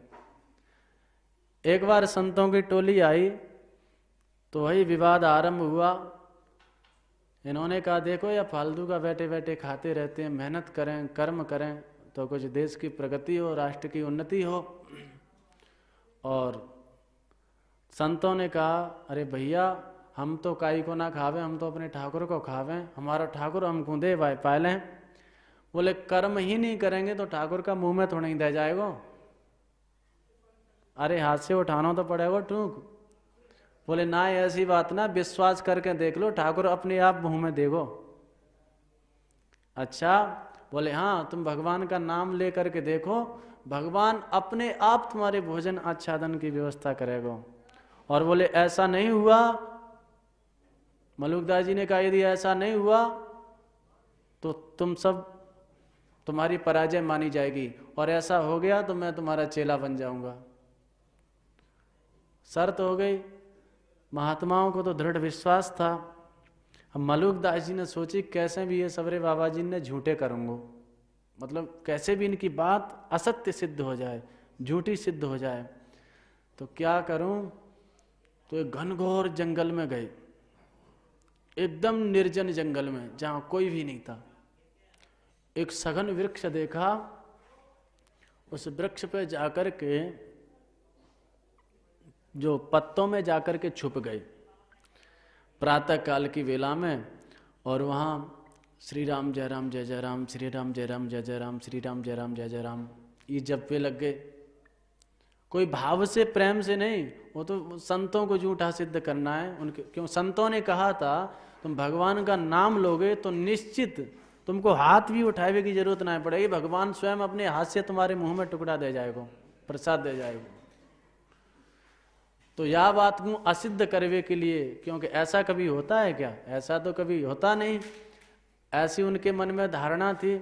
एक बार संतों की टोली आई तो वही विवाद आरंभ हुआ। इन्होंने कहा देखो या फालतू का बैठे बैठे खाते रहते हैं, मेहनत करें, कर्म करें तो कुछ देश की प्रगति हो, राष्ट्र की उन्नति हो। और संतों ने कहा अरे भैया हम तो काई को ना खावे, हम तो अपने ठाकुर को खावें, हमारा ठाकुर हमको दे पाले। बोले कर्म ही नहीं करेंगे तो ठाकुर का मुंह में थोड़ा ही दे जाएगा, अरे हाथ से उठाना तो पड़ेगा टूक। बोले ना ऐसी बात ना, विश्वास करके देख लो, ठाकुर अपने आप मुंह में देगो। अच्छा, बोले हाँ तुम भगवान का नाम ले करके देखो, भगवान अपने आप तुम्हारे भोजन आच्छादन की व्यवस्था करेगा। और बोले ऐसा नहीं हुआ, मलुकदास जी ने कहा यदि ऐसा नहीं हुआ तो तुम सब, तुम्हारी पराजय मानी जाएगी, और ऐसा हो गया तो मैं तुम्हारा चेला बन जाऊंगा। शर्त हो गई। महात्माओं को तो दृढ़ विश्वास था। अब मलुकदास जी ने सोची कैसे भी ये सबरे बाबा जी ने झूठे करूंगो, मतलब कैसे भी इनकी बात असत्य सिद्ध हो जाए, झूठी सिद्ध हो जाए, तो क्या करूं। तो एक घनघोर जंगल में गए, एकदम निर्जन जंगल में जहां कोई भी नहीं था। एक सघन वृक्ष देखा, उस वृक्ष पे जाकर के जो पत्तों में जाकर के छुप गए प्रातः काल की वेला में, और वहाँ श्री राम जय राम जय जय राम, श्री राम जय राम जय जय राम, श्री राम जय राम जय जय राम, ये जपे लग गए। कोई भाव से, प्रेम से नहीं, वो तो संतों को झूठा सिद्ध करना है उनके। क्यों, संतों ने कहा था तुम भगवान का नाम लोगे तो निश्चित तुमको हाथ भी उठावे की जरूरत ना पड़ेगी, भगवान स्वयं अपने हाथ से तुम्हारे मुंह में टुकड़ा दे जाएगा, प्रसाद दे जाएगा। तो यह बात को असिद्ध करवे के लिए, क्योंकि ऐसा कभी होता है क्या, ऐसा तो कभी होता नहीं, ऐसी उनके मन में धारणा थी।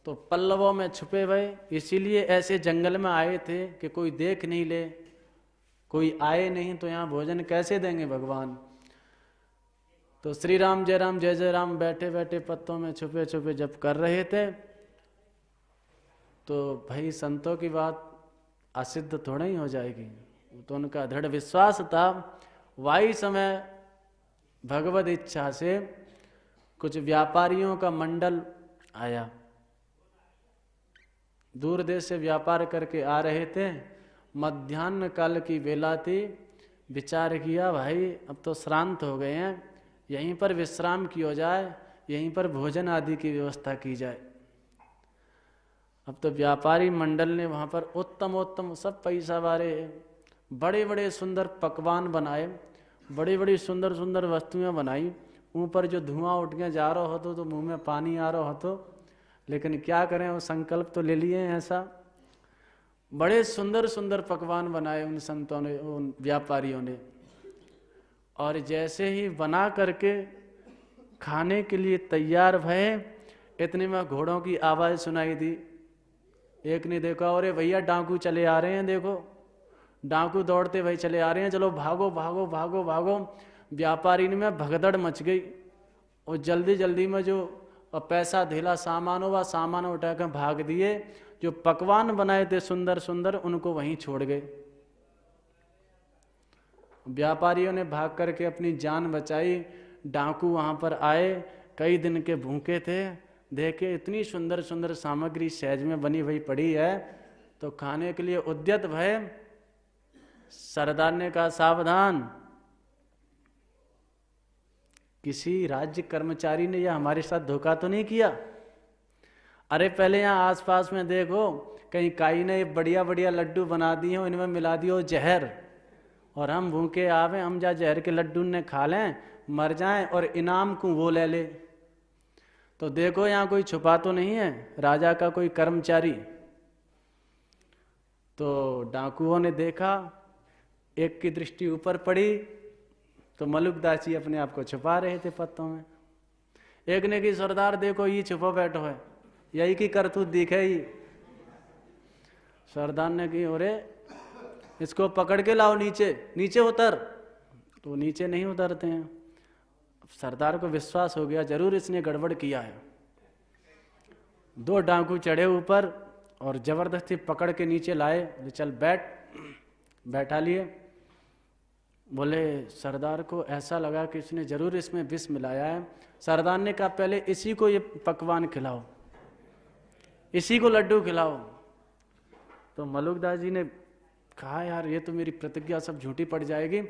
तो पल्लवों में छुपे हुए, इसीलिए ऐसे जंगल में आए थे कि कोई देख नहीं ले, कोई आए नहीं तो यहाँ भोजन कैसे देंगे भगवान। तो श्री राम जय जय राम बैठे बैठे पत्तों में छुपे छुपे जब कर रहे थे, तो भाई संतों की बात असिद्ध थोड़ा ही हो जाएगी। तो उनका दृढ़ विश्वास था। वाही समय भगवत इच्छा से कुछ व्यापारियों का मंडल आया, दूर देश से व्यापार करके आ रहे थे। मध्याह्न काल की बेला थी। विचार किया भाई अब तो श्रांत हो गए हैं, यहीं पर विश्राम किया जाए, यहीं पर भोजन आदि की व्यवस्था की जाए। अब तो व्यापारी मंडल ने वहाँ पर उत्तम उत्तम सब पैसा वाले बड़े बड़े सुंदर पकवान बनाए, बड़ी बड़ी सुंदर सुंदर वस्तुएं बनाई। ऊपर जो धुआं उठ के जा रहा हो तो मुंह में पानी आ रहा हो तो, लेकिन क्या करें, वो संकल्प तो ले लिए हैं ऐसा। बड़े सुंदर सुंदर पकवान बनाए उन संतों ने, उन व्यापारियों ने। और जैसे ही बना करके खाने के लिए तैयार भये, इतने में घोड़ों की आवाज़ सुनाई दी। एक ने देखा, अरे भैया डाकू चले आ रहे हैं, देखो डाकू दौड़ते भाई चले आ रहे हैं, चलो भागो भागो भागो भागो। व्यापारी में भगदड़ मच गई और जल्दी जल्दी में जो पैसा धेला सामान हो वह सामान उठा कर भाग दिए। जो पकवान बनाए थे सुंदर सुंदर उनको वहीं छोड़ गए। व्यापारियों ने भाग करके अपनी जान बचाई। डाकू वहां पर आए, कई दिन के भूखे थे, देखे इतनी सुंदर सुंदर सामग्री सहज में बनी हुई पड़ी है तो खाने के लिए उद्यत भय। सरदार ने कहा सावधान, किसी राज्य कर्मचारी ने यह हमारे साथ धोखा तो नहीं किया? अरे पहले यहाँ आसपास में देखो, कहीं काई ने बढ़िया बढ़िया लड्डू बना दिए हो, इनमें मिला दियो जहर, और हम भूखे आवे, हम जा जहर के लड्डू ने खा लें, मर जाएं और इनाम को वो ले ले। तो देखो यहाँ कोई छुपा तो नहीं है, राजा का कोई कर्मचारी। तो डाकुओं ने देखा, एक की दृष्टि ऊपर पड़ी तो मलुकदास जी अपने आप को छुपा रहे थे पत्तों में। एक ने की सरदार देखो ये छुपा बैठो है, यही की करतूत दिखे ही। सरदार ने की, अरे इसको पकड़ के लाओ, नीचे नीचे उतर। तो नीचे नहीं उतरते हैं। सरदार को विश्वास हो गया जरूर इसने गड़बड़ किया है। दो डाकू चढ़े ऊपर और जबरदस्ती पकड़ के नीचे लाए, चल बैठ, बैठा लिए। बोले सरदार को ऐसा लगा कि इसने जरूर इसमें विष मिलाया है। सरदार ने कहा पहले इसी को ये पकवान खिलाओ, इसी को लड्डू खिलाओ। तो मलुकदास जी ने कहा यार ये तो मेरी प्रतिज्ञा सब झूठी पड़ जाएगी।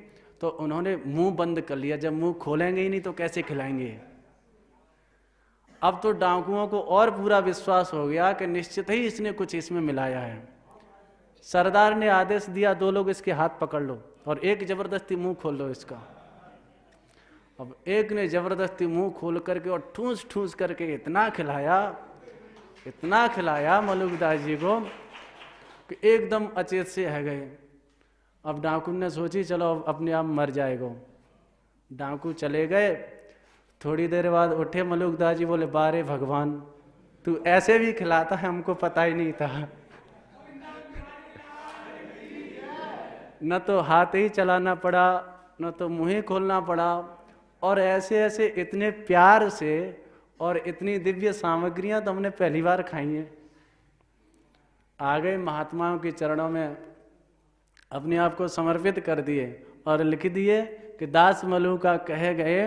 तो उन्होंने मुंह बंद कर लिया, जब मुंह खोलेंगे ही नहीं तो कैसे खिलाएंगे। अब तो डाकुओं को और पूरा विश्वास हो गया कि निश्चित ही इसने कुछ इसमें मिलाया है। सरदार ने आदेश दिया, दो लोग इसके हाथ पकड़ लो और एक जबरदस्ती मुंह खोल लो इसका। अब एक ने जबरदस्ती मुंह खोल करके और ठूस ठूस करके इतना खिलाया मलुकदास जी को कि एकदम अचेत से रह गए। अब डाकू ने सोची चलो अपने आप मर जाएगा। डाकू चले गए। थोड़ी देर बाद उठे मलुकदास जी, बोले बारे भगवान तू ऐसे भी खिलाता है, हमको पता ही नहीं था। न तो हाथ ही चलाना पड़ा, न तो मुंह ही खोलना पड़ा, और ऐसे ऐसे इतने प्यार से और इतनी दिव्य सामग्रियां तो हमने पहली बार खाई हैं। आ गए महात्माओं के चरणों में, अपने आप को समर्पित कर दिए और लिख दिए कि दास मलु का कहे गए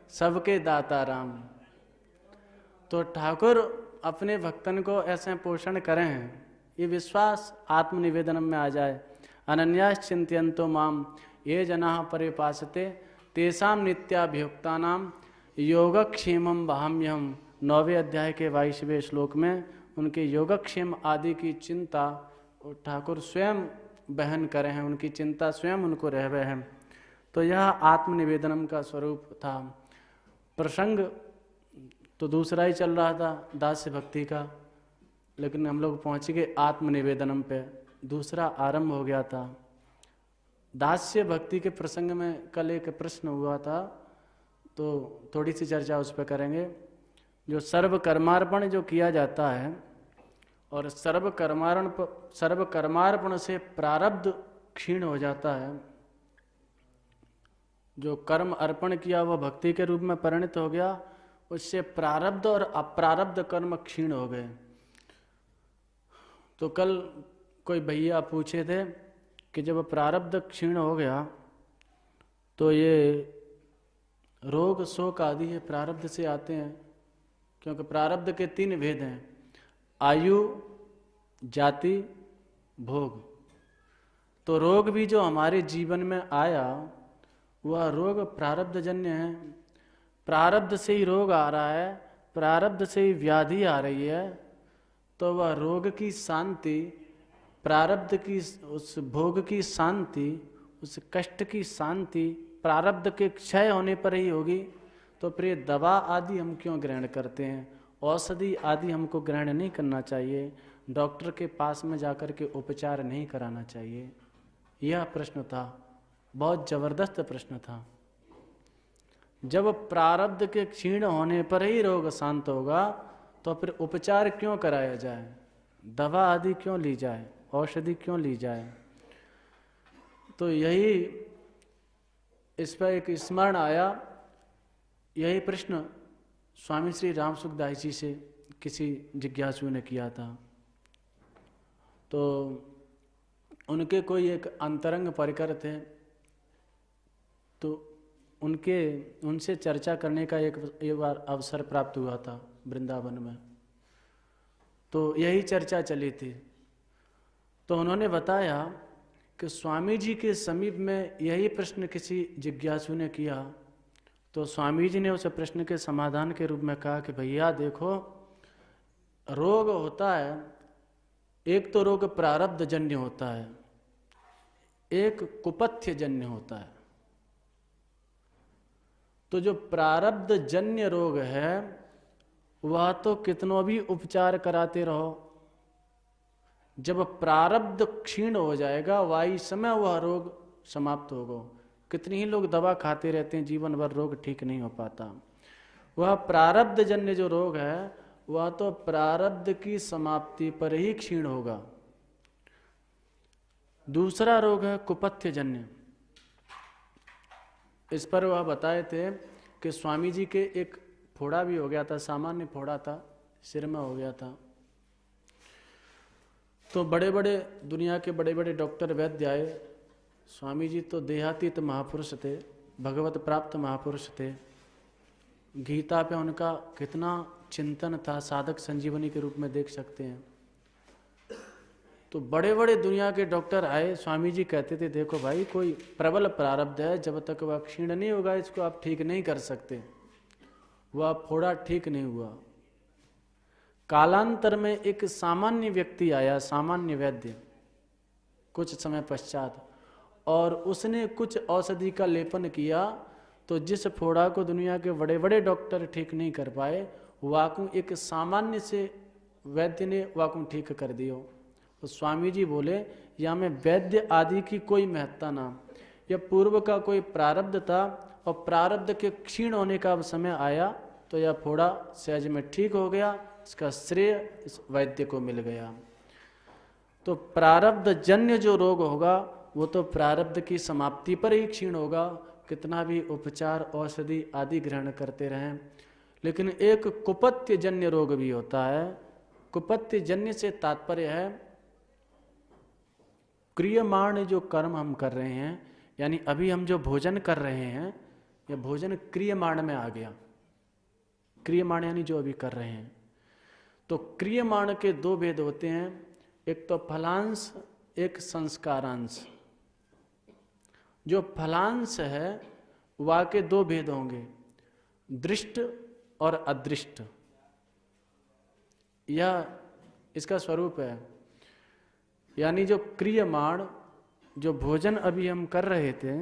सबके दाता राम। तो ठाकुर अपने भक्तन को ऐसे पोषण करें हैं, ये विश्वास आत्मनिवेदनम में आ जाए। अनन्यास चिंत्यन्तो माम ये जनाः परिपासते तेषाम नित्याभियुक्तानाम योगक्षेमम वहाम्यहम्। 9वें अध्याय के 22वें श्लोक में उनके योगक्षेम आदि की चिंता ठाकुर स्वयं बहन करे हैं, उनकी चिंता स्वयं उनको रहवे हैं। तो यह आत्मनिवेदनम का स्वरूप था। प्रसंग तो दूसरा ही चल रहा था दास्य भक्ति का, लेकिन हम लोग पहुंच गए आत्मनिवेदनम पे, दूसरा आरंभ हो गया था। दास्य भक्ति के प्रसंग में कल एक प्रश्न हुआ था, तो थोड़ी सी चर्चा उस पर करेंगे। जो सर्वकर्मार्पण जो किया जाता है और सर्वकर्मार्पण से प्रारब्ध क्षीण हो जाता है। जो कर्म अर्पण किया वह भक्ति के रूप में परिणत हो गया, उससे प्रारब्ध और अप्रारब्ध कर्म क्षीण हो गए। तो कल कोई भैया पूछे थे कि जब प्रारब्ध क्षीण हो गया तो ये रोग शोक आदि है प्रारब्ध से आते हैं, क्योंकि प्रारब्ध के 3 भेद हैं, आयु, जाति, भोग। तो रोग भी जो हमारे जीवन में आया वह रोग प्रारब्ध जन्य है। प्रारब्ध से ही रोग आ रहा है, प्रारब्ध से ही व्याधि आ रही है, तो वह रोग की शांति, प्रारब्ध की उस भोग की शांति, उस कष्ट की शांति प्रारब्ध के क्षय होने पर ही होगी। तो फिर दवा आदि हम क्यों ग्रहण करते हैं? औषधि आदि हमको ग्रहण नहीं करना चाहिए, डॉक्टर के पास में जाकर के उपचार नहीं कराना चाहिए। यह प्रश्न था, बहुत जबरदस्त प्रश्न था। जब प्रारब्ध के क्षीण होने पर ही रोग शांत होगा तो फिर उपचार क्यों कराया जाए, दवा आदि क्यों ली जाए, औषधि क्यों ली जाए? तो यही इस पर एक स्मरण आया, यही प्रश्न स्वामी श्री राम सुखदास जी से किसी जिज्ञासु ने किया था। तो उनके कोई एक अंतरंग परिकर थे, तो उनसे चर्चा करने का एक बार अवसर प्राप्त हुआ था वृंदावन में। तो यही चर्चा चली थी। तो उन्होंने बताया कि स्वामी जी के समीप में यही प्रश्न किसी जिज्ञासु ने किया, तो स्वामी जी ने उस प्रश्न के समाधान के रूप में कहा कि भैया देखो, रोग होता है, एक तो रोग प्रारब्ध जन्य होता है, एक कुपथ्य जन्य होता है। तो जो प्रारब्ध जन्य रोग है वह तो कितनों भी उपचार कराते रहो, जब प्रारब्ध क्षीण हो जाएगा वही समय वह रोग समाप्त होगा। कितने ही लोग दवा खाते रहते हैं, जीवन भर रोग ठीक नहीं हो पाता। वह प्रारब्ध जन्य जो रोग है वह तो प्रारब्ध की समाप्ति पर ही क्षीण होगा। दूसरा रोग है कुपथ्य जन्य। इस पर वह बताए थे कि स्वामी जी के एक फोड़ा भी हो गया था, सामान्य फोड़ा था, सिर में हो गया था। तो बड़े बड़े दुनिया के बड़े बड़े डॉक्टर वैद्य आए। स्वामी जी तो देहातीत महापुरुष थे, भगवत प्राप्त महापुरुष थे। गीता पे उनका कितना चिंतन था, साधक संजीवनी के रूप में देख सकते हैं। तो बड़े बड़े दुनिया के डॉक्टर आए, स्वामी जी कहते थे देखो भाई, कोई प्रबल प्रारब्ध है, जब तक वह क्षीण नहीं होगा इसको आप ठीक नहीं कर सकते। वह फोड़ा ठीक नहीं हुआ। कालांतर में एक सामान्य व्यक्ति आया, सामान्य वैद्य, कुछ समय पश्चात, और उसने कुछ औषधि का लेपन किया, तो जिस फोड़ा को दुनिया के बड़े बड़े डॉक्टर ठीक नहीं कर पाए, वाकू एक सामान्य से वैद्य ने वाकू ठीक कर दियो। तो स्वामी जी बोले या में वैद्य आदि की कोई महत्ता ना, यह पूर्व का कोई प्रारब्ध था और प्रारब्ध के क्षीण होने का अब समय आया तो यह फोड़ा सहज में ठीक हो गया, इसका श्रेय इस वैद्य को मिल गया। तो प्रारब्ध जन्य जो रोग होगा वो तो प्रारब्ध की समाप्ति पर ही क्षीण होगा, कितना भी उपचार औषधि आदि ग्रहण करते रहें। लेकिन एक कुपथ्य जन्य रोग भी होता है। कुपथ्य जन्य से तात्पर्य है क्रियमाण जो कर्म हम कर रहे हैं, यानी अभी हम जो भोजन कर रहे हैं, यह भोजन क्रियमाण में आ गया। क्रियमाण यानी जो अभी कर रहे हैं। तो क्रियमाण के दो भेद होते हैं, एक तो फलांश, एक संस्कारांश। जो फलांश है वह के दो भेद होंगे, दृष्ट और अदृष्ट। यह इसका स्वरूप है। यानी जो क्रियमाण, जो भोजन अभी हम कर रहे थे,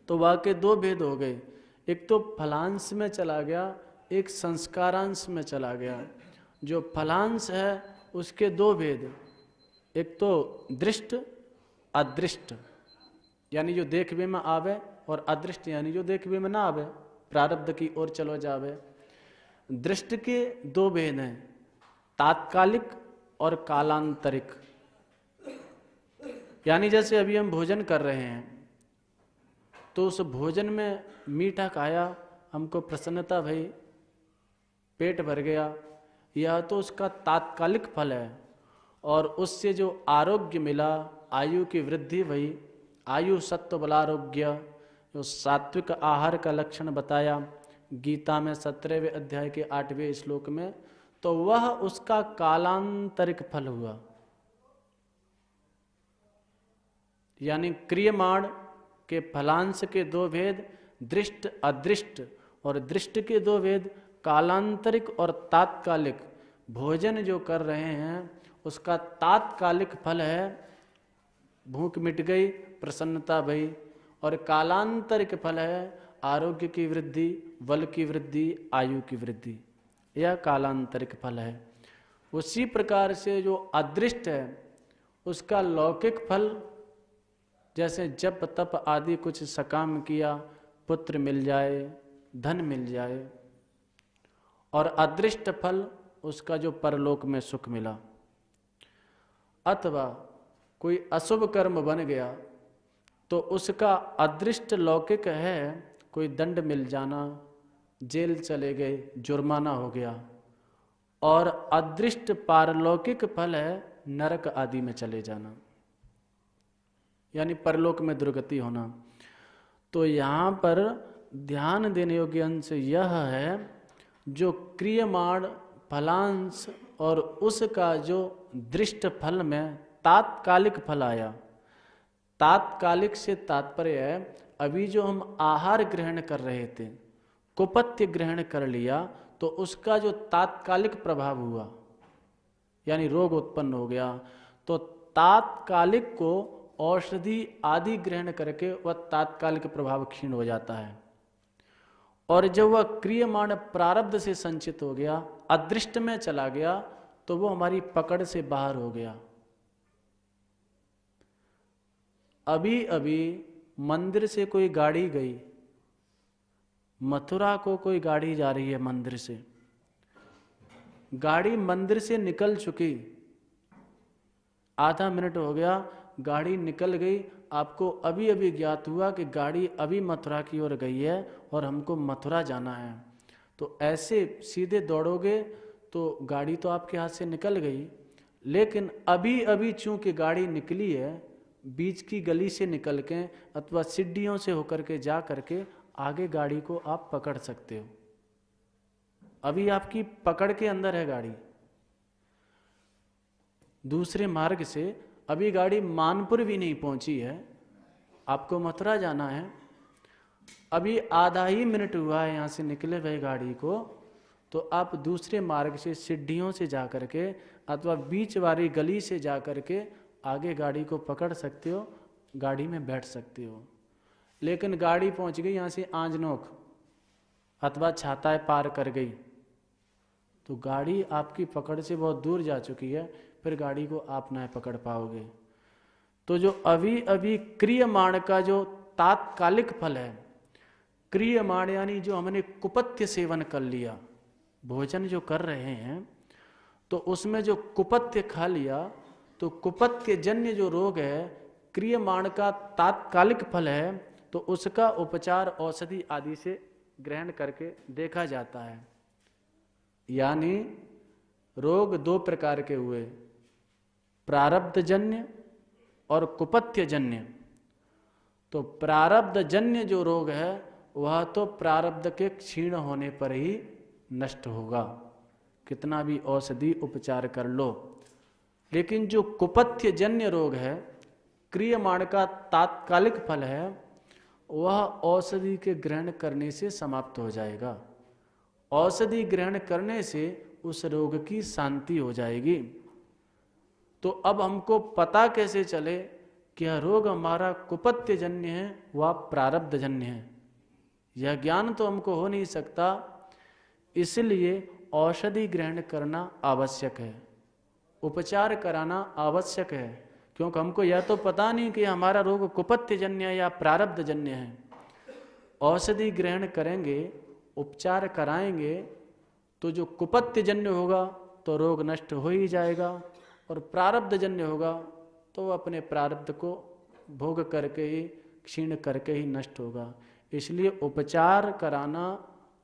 तो वह के दो भेद हो गए, एक तो फलांश में चला गया, एक संस्कारांश में चला गया। जो फलांश है उसके दो भेद, एक तो दृष्ट अदृष्ट, यानी जो देखवे में आवे, और अदृष्ट यानी जो देखवे में ना आवे, प्रारब्ध की ओर चलो जावे। दृष्ट के दो भेद हैं, तात्कालिक और कालांतरिक। यानी जैसे अभी हम भोजन कर रहे हैं तो उस भोजन में मीठा खाया, हमको प्रसन्नता भई, पेट भर गया, यह तो उसका तात्कालिक फल है। और उससे जो आरोग्य मिला, आयु की वृद्धि भई, आयु सत्व बलारोग्य, जो सात्विक आहार का लक्षण बताया गीता में 17वें अध्याय के 8वें श्लोक में, तो वह उसका कालांतरिक फल हुआ। यानी क्रियमाण के फलांश के दो भेद, दृष्ट अदृष्ट, और दृष्ट के दो भेद कालांतरिक और तात्कालिक। भोजन जो कर रहे हैं उसका तात्कालिक फल है भूख मिट गई, प्रसन्नता भई, और कालांतरिक फल है आरोग्य की वृद्धि, बल की वृद्धि, आयु की वृद्धि। यह कालांतरिक फल है। उसी प्रकार से जो अदृष्ट है उसका लौकिक फल, जैसे जप तप आदि कुछ सकाम किया, पुत्र मिल जाए, धन मिल जाए, और अदृष्ट फल उसका जो परलोक में सुख मिला। अथवा कोई अशुभ कर्म बन गया तो उसका अदृष्ट लौकिक है कोई दंड मिल जाना, जेल चले गए, जुर्माना हो गया, और अदृष्ट पारलौकिक फल है नरक आदि में चले जाना, यानी परलोक में दुर्गति होना। तो यहाँ पर ध्यान देने योग्य अंश यह है जो क्रियमाण फलांश और उसका जो दृष्ट फल में तात्कालिक फल आया। तात्कालिक से तात्पर्य है अभी जो हम आहार ग्रहण कर रहे थे, कुपथ्य ग्रहण कर लिया, तो उसका जो तात्कालिक प्रभाव हुआ, यानी रोग उत्पन्न हो गया, तो तात्कालिक को औषधि आदि ग्रहण करके वह तात्कालिक प्रभाव क्षीण हो जाता है। और जब वह क्रियमाण प्रारब्ध से संचित हो गया, अदृष्ट में चला गया, तो वो हमारी पकड़ से बाहर हो गया। अभी अभी मंदिर से कोई गाड़ी गई, मथुरा को कोई गाड़ी जा रही है मंदिर से, गाड़ी मंदिर से निकल चुकी, आधा मिनट हो गया, गाड़ी निकल गई, आपको अभी अभी ज्ञात हुआ कि गाड़ी अभी मथुरा की ओर गई है और हमको मथुरा जाना है। तो ऐसे सीधे दौड़ोगे तो गाड़ी तो आपके हाथ से निकल गई, लेकिन अभी अभी चूंकि गाड़ी निकली है, बीच की गली से निकल के अथवा सीढ़ियों से होकर के जा करके आगे गाड़ी को आप पकड़ सकते हो। अभी आपकी पकड़ के अंदर है गाड़ी। दूसरे मार्ग से अभी गाड़ी मानपुर भी नहीं पहुंची है, आपको मथुरा जाना है, अभी आधा ही मिनट हुआ है यहाँ से निकले हुए गाड़ी को, तो आप दूसरे मार्ग से सीढ़ियों से जा करके अथवा बीच वाली गली से जा करके आगे गाड़ी को पकड़ सकते हो, गाड़ी में बैठ सकते हो। लेकिन गाड़ी पहुंच गई यहाँ से आंजनोक अथवा छाताएं पार कर गई, तो गाड़ी आपकी पकड़ से बहुत दूर जा चुकी है, फिर गाड़ी को आप न पकड़ पाओगे। तो जो अभी अभी क्रियमाण का जो तात्कालिक फल है, क्रियमाण यानी जो हमने कुपथ्य सेवन कर लिया, भोजन जो कर रहे हैं तो उसमें जो कुपथ्य खा लिया, तो कुपथ्य जन्य जो रोग है क्रियमाण का तात्कालिक फल है, तो उसका उपचार औषधि आदि से ग्रहण करके देखा जाता है। यानी रोग दो प्रकार के हुए, प्रारब्ध जन्य और कुपथ्य जन्य। तो प्रारब्ध जन्य जो रोग है वह तो प्रारब्ध के क्षीण होने पर ही नष्ट होगा, कितना भी औषधि उपचार कर लो। लेकिन जो कुपथ्य जन्य रोग है, क्रियमाण का तात्कालिक फल है, वह औषधि के ग्रहण करने से समाप्त हो जाएगा। औषधि ग्रहण करने से उस रोग की शांति हो जाएगी। तो अब हमको पता कैसे चले कि यह रोग हमारा कुपथ्य जन्य है व प्रारब्ध जन्य है? यह ज्ञान तो हमको हो नहीं सकता, इसलिए औषधि ग्रहण करना आवश्यक है, उपचार कराना आवश्यक है। क्योंकि हमको यह तो पता नहीं कि हमारा रोग कुपथ्य जन्य या प्रारब्ध जन्य है। औषधि ग्रहण करेंगे, उपचार कराएंगे, तो जो कुपथ्य जन्य होगा तो रोग नष्ट हो ही जाएगा, और प्रारब्ध जन्य होगा तो अपने प्रारब्ध को भोग करके ही, क्षीण करके ही नष्ट होगा। इसलिए उपचार कराना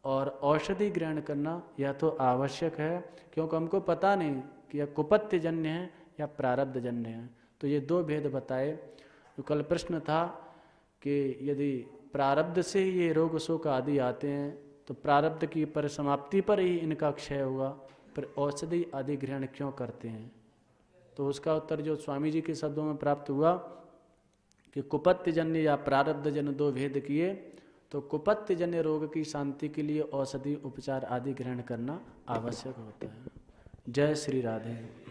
और औषधि ग्रहण करना यह तो आवश्यक है, क्योंकि हमको पता नहीं कि यह कुपथ्य जन्य है या प्रारब्ध जन्य है। तो ये दो भेद बताए। तो कल प्रश्न था कि यदि प्रारब्ध से ही ये रोग शोक आदि आते हैं, तो प्रारब्ध की परिसमाप्ति पर ही इनका क्षय हुआ, फिर औषधि आदि ग्रहण क्यों करते हैं? तो उसका उत्तर जो स्वामी जी के शब्दों में प्राप्त हुआ कि कुपत्यजन्य या प्रारब्ध जन्य दो भेद किए, तो कुपत्यजन्य रोग की शांति के लिए औषधि उपचार आदि ग्रहण करना आवश्यक होता है। जय श्री राधे।